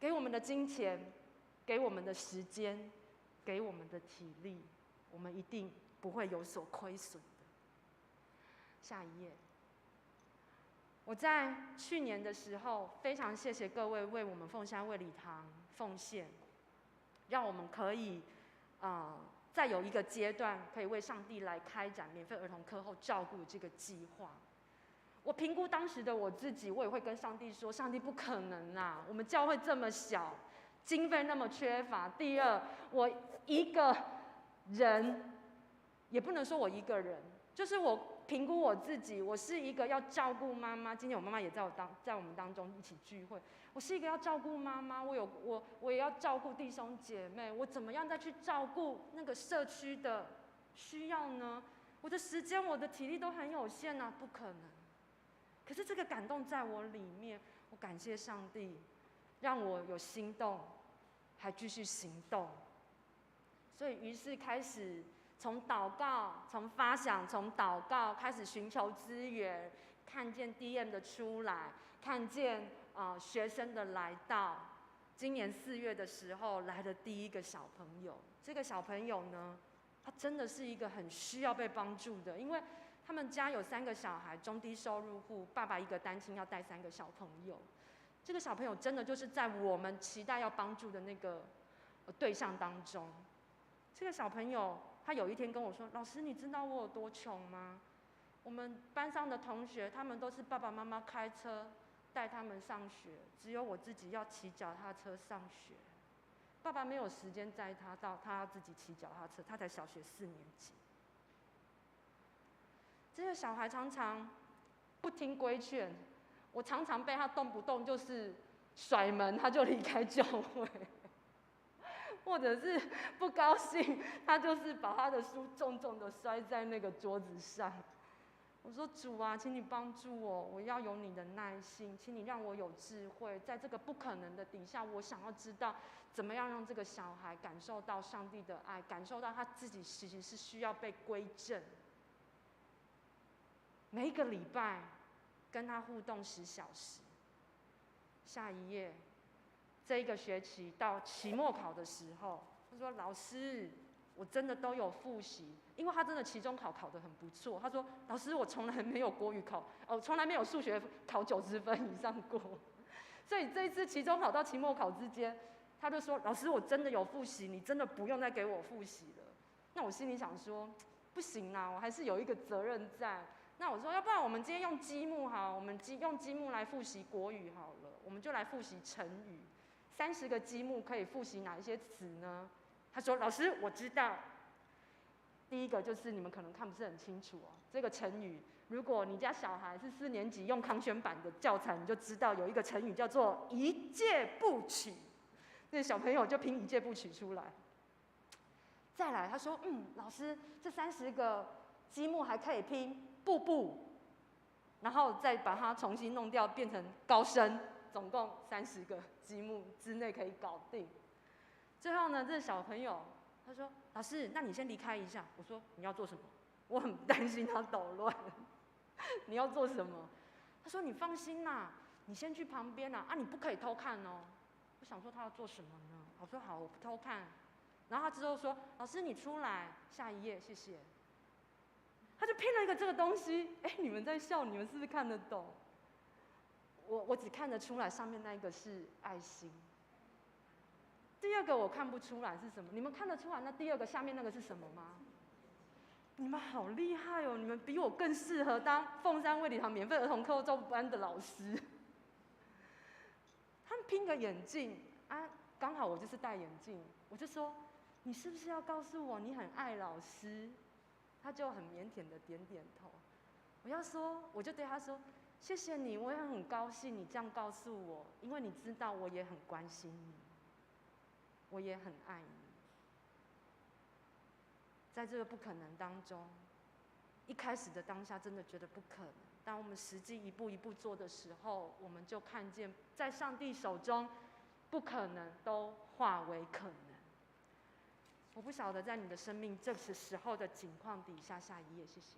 给我们的金钱，给我们的时间，给我们的体力，我们一定不会有所亏损的。下一页。我在去年的时候，非常谢谢各位为我们凤山卫理堂奉献，让我们可以再有一个阶段，可以为上帝来开展免费儿童课后照顾这个计划。我评估当时的我自己，我也会跟上帝说：上帝不可能啊，我们教会这么小，经费那么缺乏。第二，我一个人，也不能说我一个人，就是我评估我自己，我是一个要照顾妈妈。今天我妈妈也在我们当中一起聚会。我是一个要照顾妈妈，我也要照顾弟兄姐妹，我怎么样再去照顾那个社区的需要呢？我的时间、我的体力都很有限啊，不可能。可是这个感动在我里面，我感谢上帝，让我有心动，还继续行动。所以于是开始从祷告、从发想、从祷告开始寻求资源，看见 DM 的出来，看见学生的来到。今年4月的时候来了第一个小朋友，这个小朋友呢，他真的是一个很需要被帮助的，因为他们家有3个小孩，中低收入户，爸爸一个单亲要带3个小朋友。这个小朋友真的就是在我们期待要帮助的那个对象当中。这个小朋友他有一天跟我说：“老师，你知道我有多穷吗？我们班上的同学，他们都是爸爸妈妈开车带他们上学，只有我自己要骑脚踏车上学。爸爸没有时间载他到，他要自己骑脚踏车。他才小学4年级。这个小孩常常不听规劝，我常常被他动不动就是甩门，他就离开教会。”或者是不高兴，他就是把他的书重重的摔在那个桌子上。我说：“主啊，请你帮助我，我要有你的耐心，请你让我有智慧，在这个不可能的底下，我想要知道怎么样让这个小孩感受到上帝的爱，感受到他自己其实是需要被归正。”每一个礼拜跟他互动10小时。下一页。这一个学期到期末考的时候，他说：“老师，我真的都有复习，因为他真的期中考考得很不错。他说：老师，我从来没有国语考，从来没有数学考90分以上过。所以这一次期中考到期末考之间，他就说：老师，我真的有复习，你真的不用再给我复习了。那我心里想说，不行啦，我还是有一个责任在。那我说，要不然我们今天用积木好，我们用积木来复习国语好了，我们就来复习成语。30个积木可以复习哪一些词呢？他说：老师，我知道。第一个就是你们可能看不是很清楚哦，这个成语，如果你家小孩是4年级用康轩版的教材，你就知道有一个成语叫做一介不取，那小朋友就拼一介不取出来。再来，他说：老师，这30个积木还可以拼步步，然后再把它重新弄掉，变成高升，总共30个积木之内可以搞定。最后呢，这小朋友他说：老师，那你先离开一下。我说：你要做什么？我很担心他捣乱。你要做什么？他说：你放心啦，你先去旁边啦，你不可以偷看哦。我想说他要做什么呢？我说好，我不偷看。然后他之后说：老师你出来，下一页，谢谢。他就拼了一个这个东西，你们在笑，你们是不是看得懂？我只看得出来上面那一个是爱心。第二个我看不出来是什么，你们看得出来那第二个下面那个是什么吗？你们好厉害哦！你们比我更适合当凤山卫理堂免费儿童课后班的老师。他们拼个眼镜啊，刚好我就是戴眼镜，我就说你是不是要告诉我你很爱老师？他就很腼腆的点点头。我就对他说：谢谢你，我也很高兴你这样告诉我，因为你知道我也很关心你。我也很爱你。在这个不可能当中，一开始的当下真的觉得不可能，当我们实际一步一步做的时候，我们就看见在上帝手中，不可能都化为可能。我不晓得在你的生命这时候的境况底下，下一页，谢谢。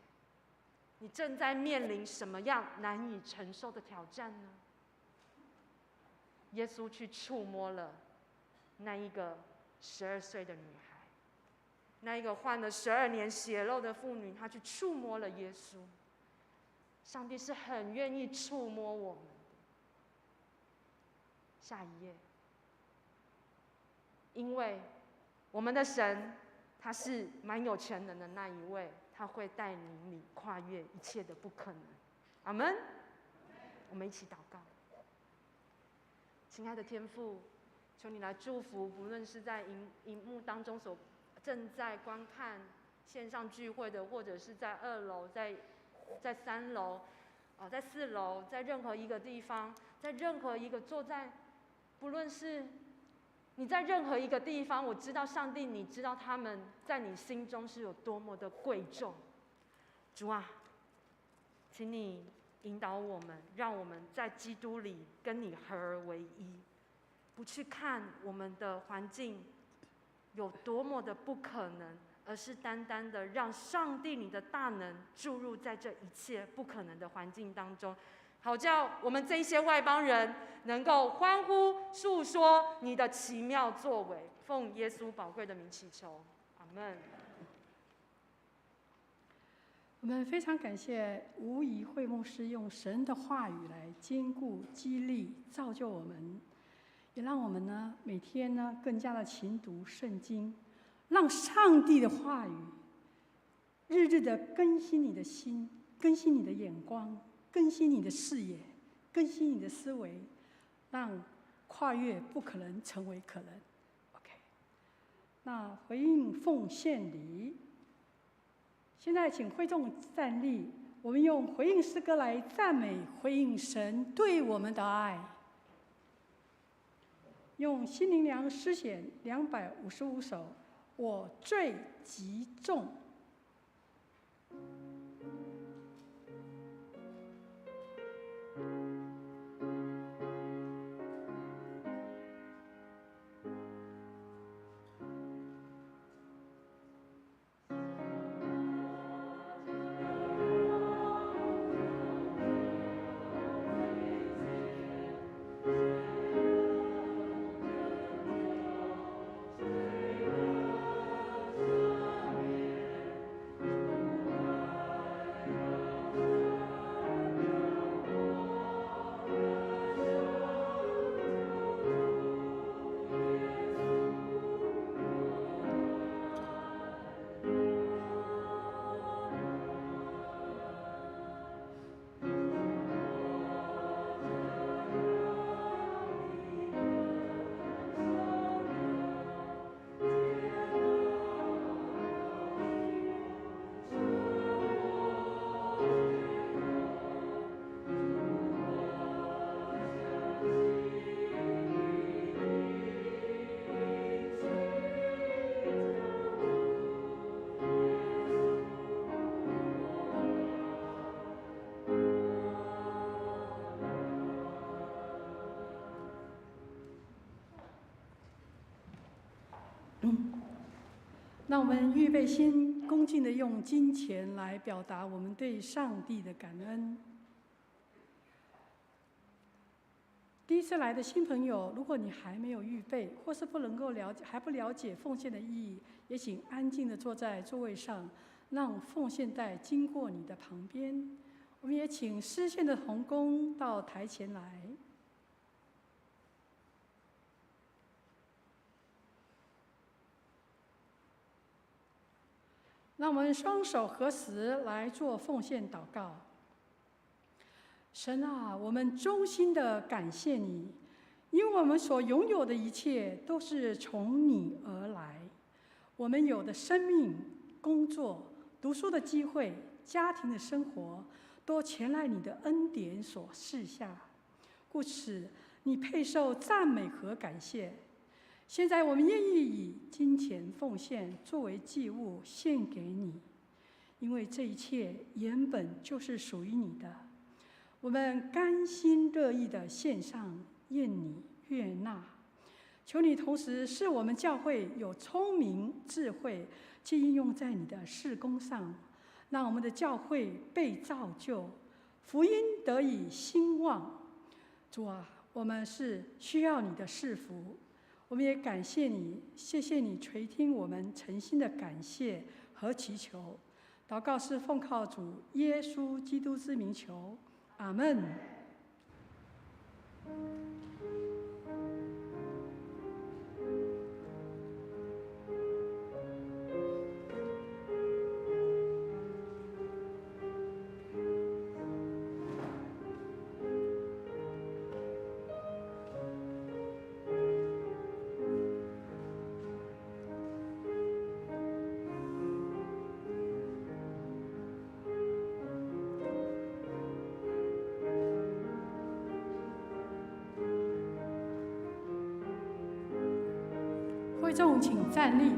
你正在面临什么样难以承受的挑战呢？耶稣去触摸了那一个12岁的女孩，那一个患了12年血漏的妇女，她去触摸了耶稣。上帝是很愿意触摸我们的。下一页，因为我们的神他是蛮有全能的那一位，他会带领你跨越一切的不可能。阿们。我们一起祷告。亲爱的天父，求你来祝福，不论是在荧幕当中所正在观看线上聚会的，或者是在2楼、在3楼、在4楼，在任何一个地方，在任何一个坐在，不论是你在任何一个地方，我知道上帝，你知道他们在你心中是有多么的贵重。主啊，请你引导我们，让我们在基督里跟你合而为一，不去看我们的环境有多么的不可能，而是单单的让上帝你的大能注入在这一切不可能的环境当中，好叫我们这一些外邦人能够欢呼述说你的奇妙作为。奉耶稣宝贵的名祈求，阿们。我们非常感谢吴怡慧牧师用神的话语来坚固、激励、造就我们，也让我们呢每天呢更加的勤读圣经，让上帝的话语日日的更新你的心，更新你的眼光，更新你的视野，更新你的思维，让跨越不可能成为可能。OK， 那回应奉献礼。现在请会众站立，我们用回应诗歌来赞美回应神对我们的爱。用心灵粮诗选255首，我最极重。让我们预备心，恭敬地用金钱来表达我们对上帝的感恩。第一次来的新朋友，如果你还没有预备，或是不能够还不了解奉献的意义，也请安静地坐在座位上，让奉献袋经过你的旁边。我们也请施献的同工到台前来。让我们双手合十来做奉献祷告。神啊，我们衷心的感谢你，因为我们所拥有的一切都是从你而来。我们有的生命、工作、读书的机会、家庭的生活，都全赖你的恩典所赐下。故此，你配受赞美和感谢。现在我们愿意以金钱奉献作为祭物献给你，因为这一切原本就是属于你的。我们甘心乐意的献上，愿你悦纳。求你同时使我们教会有聪明智慧，去应用在你的事工上，让我们的教会被造就，福音得以兴旺。主啊，我们是需要你的赐福，我们也感谢你，谢谢你垂听我们诚心的感谢和祈求。祷告是奉靠主耶稣基督之名求，阿们。会众请站立。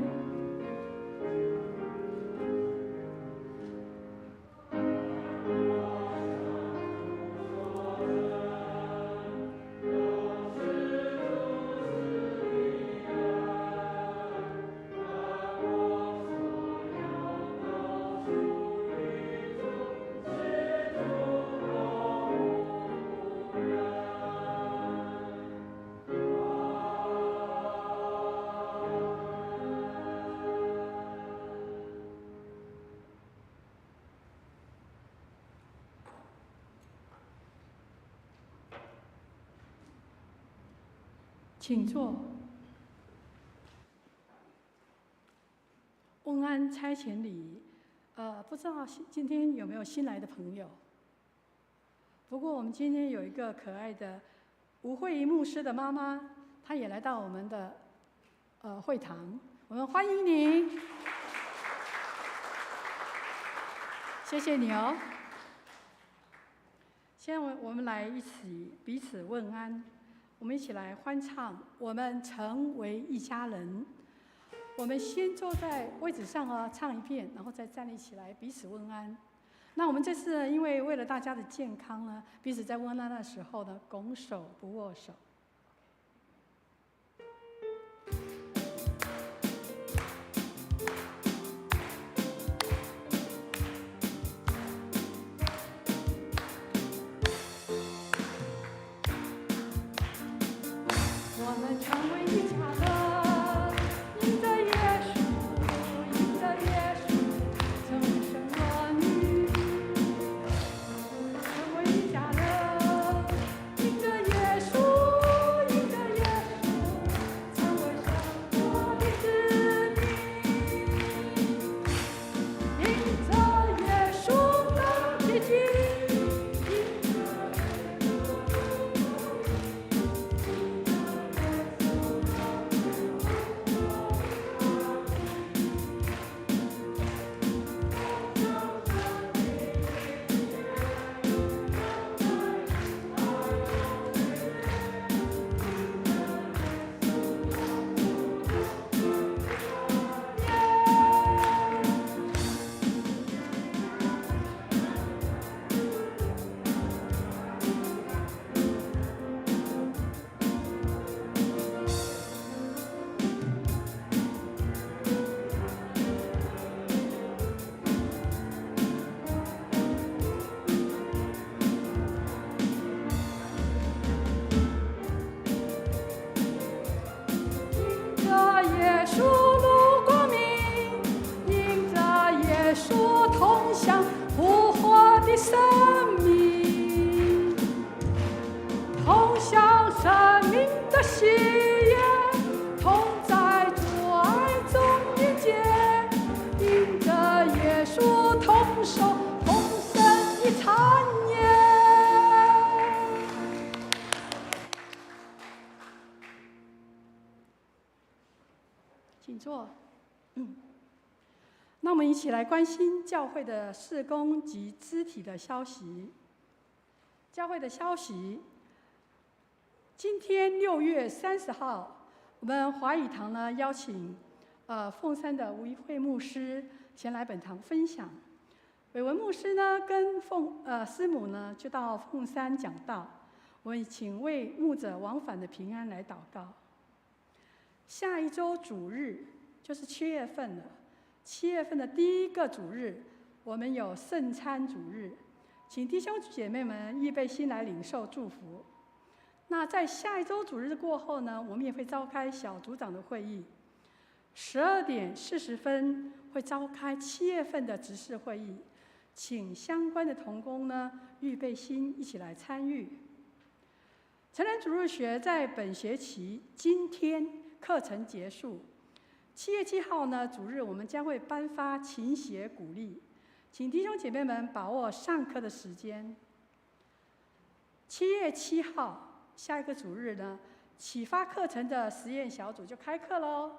请坐。问安差遣礼，不知道今天有没有新来的朋友？不过我们今天有一个可爱的吴慧仪牧师的妈妈，她也来到我们的会堂，我们欢迎你，谢谢你哦。现在我们来一起彼此问安。我们一起来欢唱《我们成为一家人》。我们先坐在位置上唱一遍，然后再站立起来彼此问安。那我们这次呢，因为为了大家的健康呢，彼此在问安的时候呢，拱手不握手。我们成为一家人，因着耶稣，因着耶稣，终生儿女。成为一家人，因着耶稣。请坐。那我们一起来关心教会的事工及肢体的消息。教会的消息，今天6月30号，我们华语堂呢邀请凤山的吴一慧牧师前来本堂分享。伟文牧师呢跟师母呢就到凤山讲道，我们请为牧者往返的平安来祷告。下一周主日就是7月份了，7月份的第一个主日，我们有圣餐主日，请弟兄姐妹们预备心来领受祝福。那在下一周主日过后呢，我们也会召开小组长的会议。12点40分会召开7月份的执事会议，请相关的同工呢预备心一起来参与。成人主日学在本学期今天课程结束。7月7号呢，主日我们将会颁发勤学鼓励，请弟兄姐妹们把握上课的时间。7月7号，下一个主日呢，启发课程的实验小组就开课喽。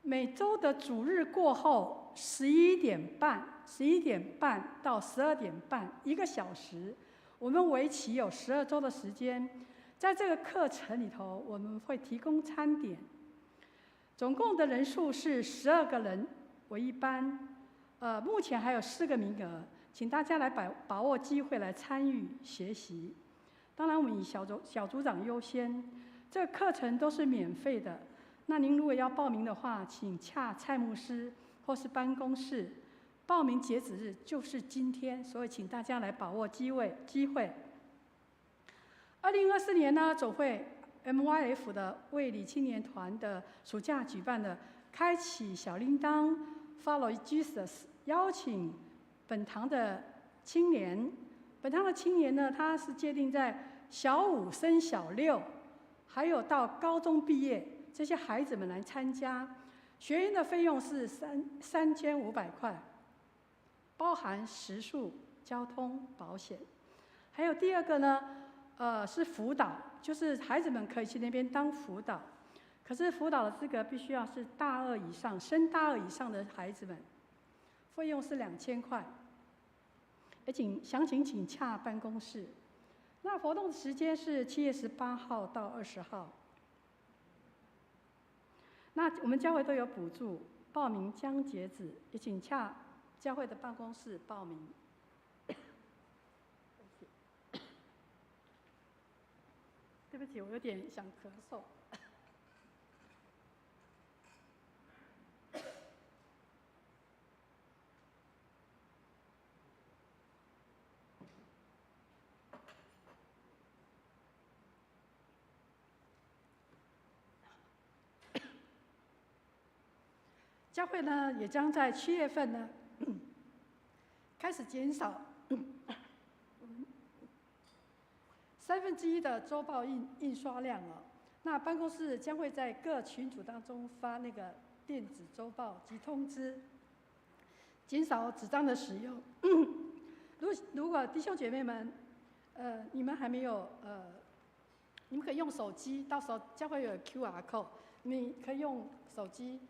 每周的主日过后11点半到12点半，1个小时，我们为期有12周的时间。在这个课程里头，我们会提供餐点。总共的人数是12个人为一班，目前还有4个名额，请大家来把握机会来参与学习。当然，我们以小组长优先，这个课程都是免费的。那您如果要报名的话，请洽蔡牧师或是办公室。报名截止日就是今天，所以请大家来把握机会。2024年呢，总会 MYF 的卫理青年团的暑假举办的开启小铃铛 Follow Jesus， 邀请本堂的青年。本堂的青年呢，他是界定在小5升小6，还有到高中毕业这些孩子们来参加。学员的费用是3500块，包含食宿、交通、保险。还有第二个呢，是辅导，就是孩子们可以去那边当辅导，可是辅导的资格必须要是大2以上，升大2以上的孩子们，费用是2000块。详情请洽办公室。那活动的时间是7月18号到20号。那我们教会都有补助，报名将截止，也请洽教会的办公室报名。对不起，我有点想咳嗽。教会呢，也将在7月份呢开始减少1/3的周报印刷量了。那办公室将会在各群组当中发那个电子周报及通知，减少纸张的使用。如果弟兄姐妹们，你们还没有你们可以用手机，到时候教会有 QR code， 你可以用手机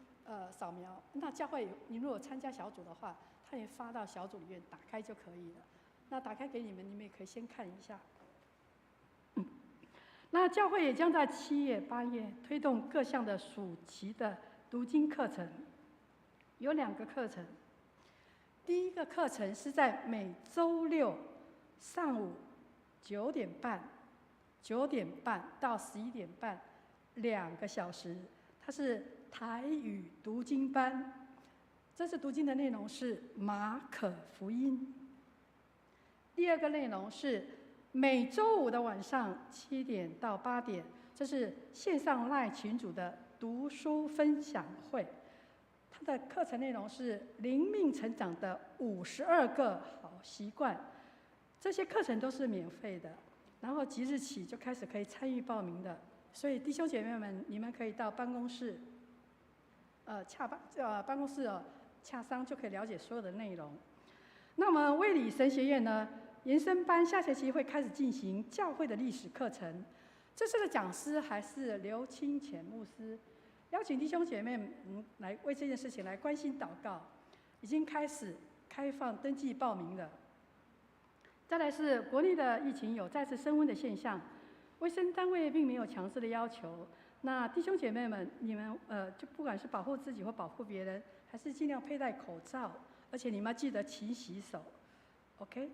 扫描。那教会你如果参加小组的话，它也发到小组里面，打开就可以了。那打开给你们，你们也可以先看一下。那教会也将在7月、8月推动各项的暑期的读经课程，有2个课程。第一个课程是在每周6上午9点半到11点半，2个小时，它是台语读经班。这次读经的内容是马可福音。第二个内容是每周5的晚上7点到8点，这是线上赖群组的读书分享会。它的课程内容是灵命成长的52个好习惯，这些课程都是免费的，然后即日起就开始可以参与报名的。所以弟兄姐妹们，你们可以到办公室，办公室洽商，就可以了解所有的内容。那么卫理神学院呢，延伸班下学期会开始进行教会的历史课程。这次的讲师还是刘清浅牧师。邀请弟兄姐妹来为这件事情来关心祷告，已经开始开放登记报名了。再来是国内的疫情有再次升温的现象，卫生单位并没有强制的要求。那弟兄姐妹们，你们就不管是保护自己或保护别人，还是尽量佩戴口罩，而且你们要记得勤洗手 ，OK？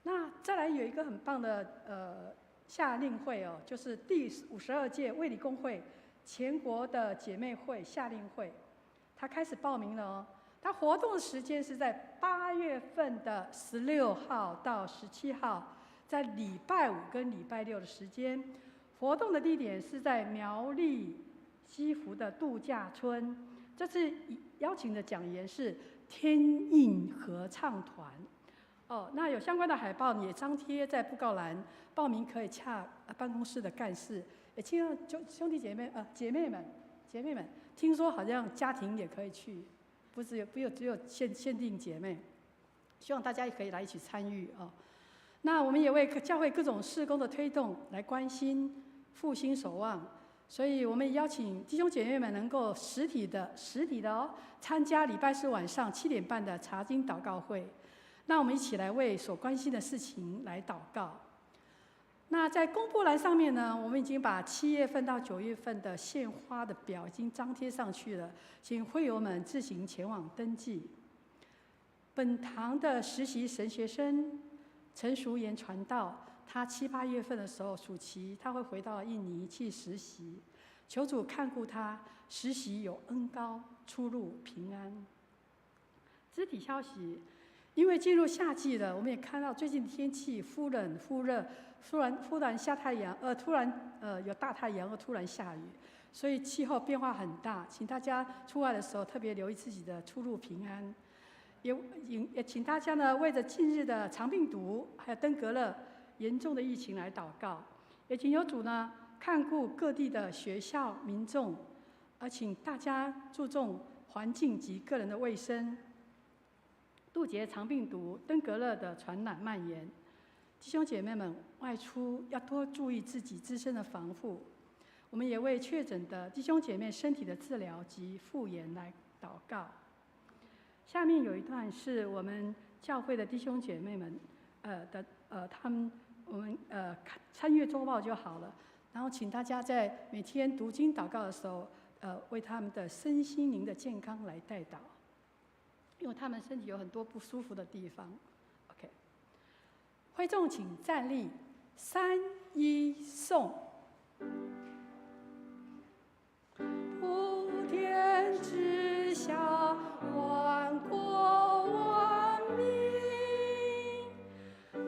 那再来有一个很棒的夏令会哦，就是第52届卫理公会全国的姐妹会夏令会，它开始报名了哦。它活动的时间是在8月份的16号到17号，在礼拜5跟礼拜6的时间。活动的地点是在苗栗西湖的度假村。这次邀请的讲员是天印合唱团。哦，那有相关的海报也张贴在布告栏，报名可以洽办公室的干事。也希望兄弟姐妹姐妹们，听说好像家庭也可以去。不只有限定姐妹，希望大家也可以来一起参与哦。那我们也为教会各种事工的推动来关心复兴守望，所以我们也邀请弟兄姐妹们能够实体的哦，参加礼拜4晚上7点半的查经祷告会。那我们一起来为所关心的事情来祷告。那在公布栏上面呢，我们已经把7月份到9月份的献花的表已经张贴上去了，请会友们自行前往登记。本堂的实习神学生陈淑妍传道，他7、8月份的时候暑期他会回到印尼去实习，求主看顾他，实习有恩膏，出入平安。肢体消息，因为进入夏季了，我们也看到最近天气忽冷忽热。忽然下太阳，突然有大太阳，突然下雨，所以气候变化很大。请大家出外的时候特别留意自己的出入平安。也请大家呢为着近日的肠病毒还有登革热严重的疫情来祷告。也请有主呢看顾各地的学校民众，请大家注重环境及个人的卫生，杜绝肠病毒、登革热的传染蔓延。弟兄姐妹们，外出要多注意自己自身的防护。我们也为确诊的弟兄姐妹身体的治疗及复原来祷告。下面有一段是我们教会的弟兄姐妹们我们参阅周报就好了。然后请大家在每天读经祷告的时候，为他们的身心灵的健康来代祷，因为他们身体有很多不舒服的地方。OK。会众请站立，3、1颂。普天之下，万国万民，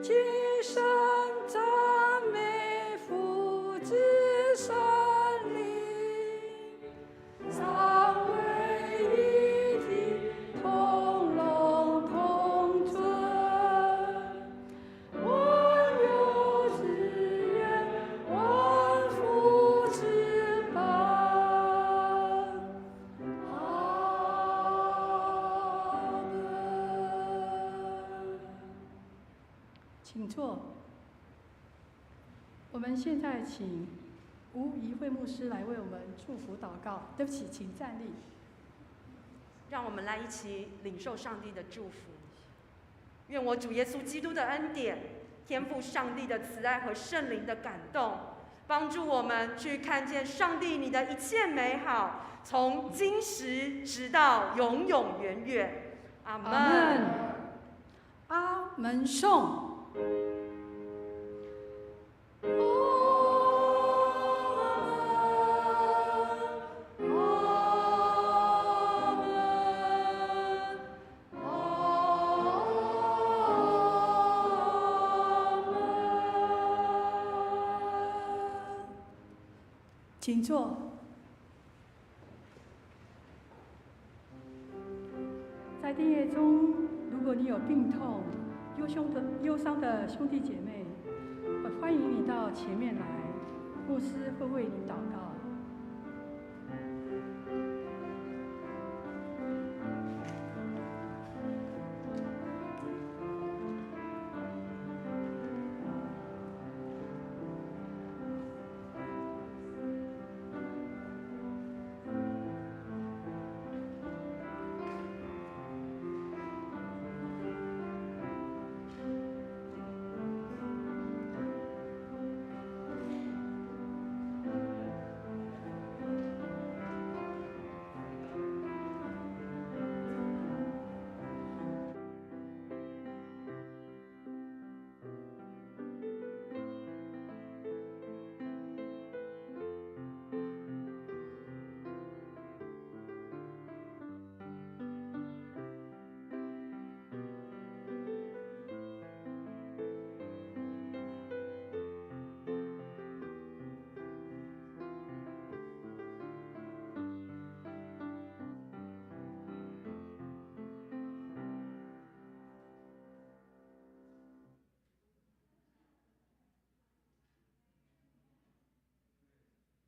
皆声赞美父子圣灵，三位一体，同荣同尊。万有之源，万福之本。阿门。请坐。我们现在请吴怡慧牧师来为我们祝福祷告。对不起，请站立。让我们来一起领受上帝的祝福。愿我主耶稣基督的恩典、天父上帝的慈爱和圣灵的感动，帮助我们去看见上帝你的一切美好，从今时直到永永远远。阿门。阿门。阿门颂。请坐。在订阅中，如果你有病痛、忧伤的兄弟姐妹，欢迎你到前面来，牧师会为你祷告。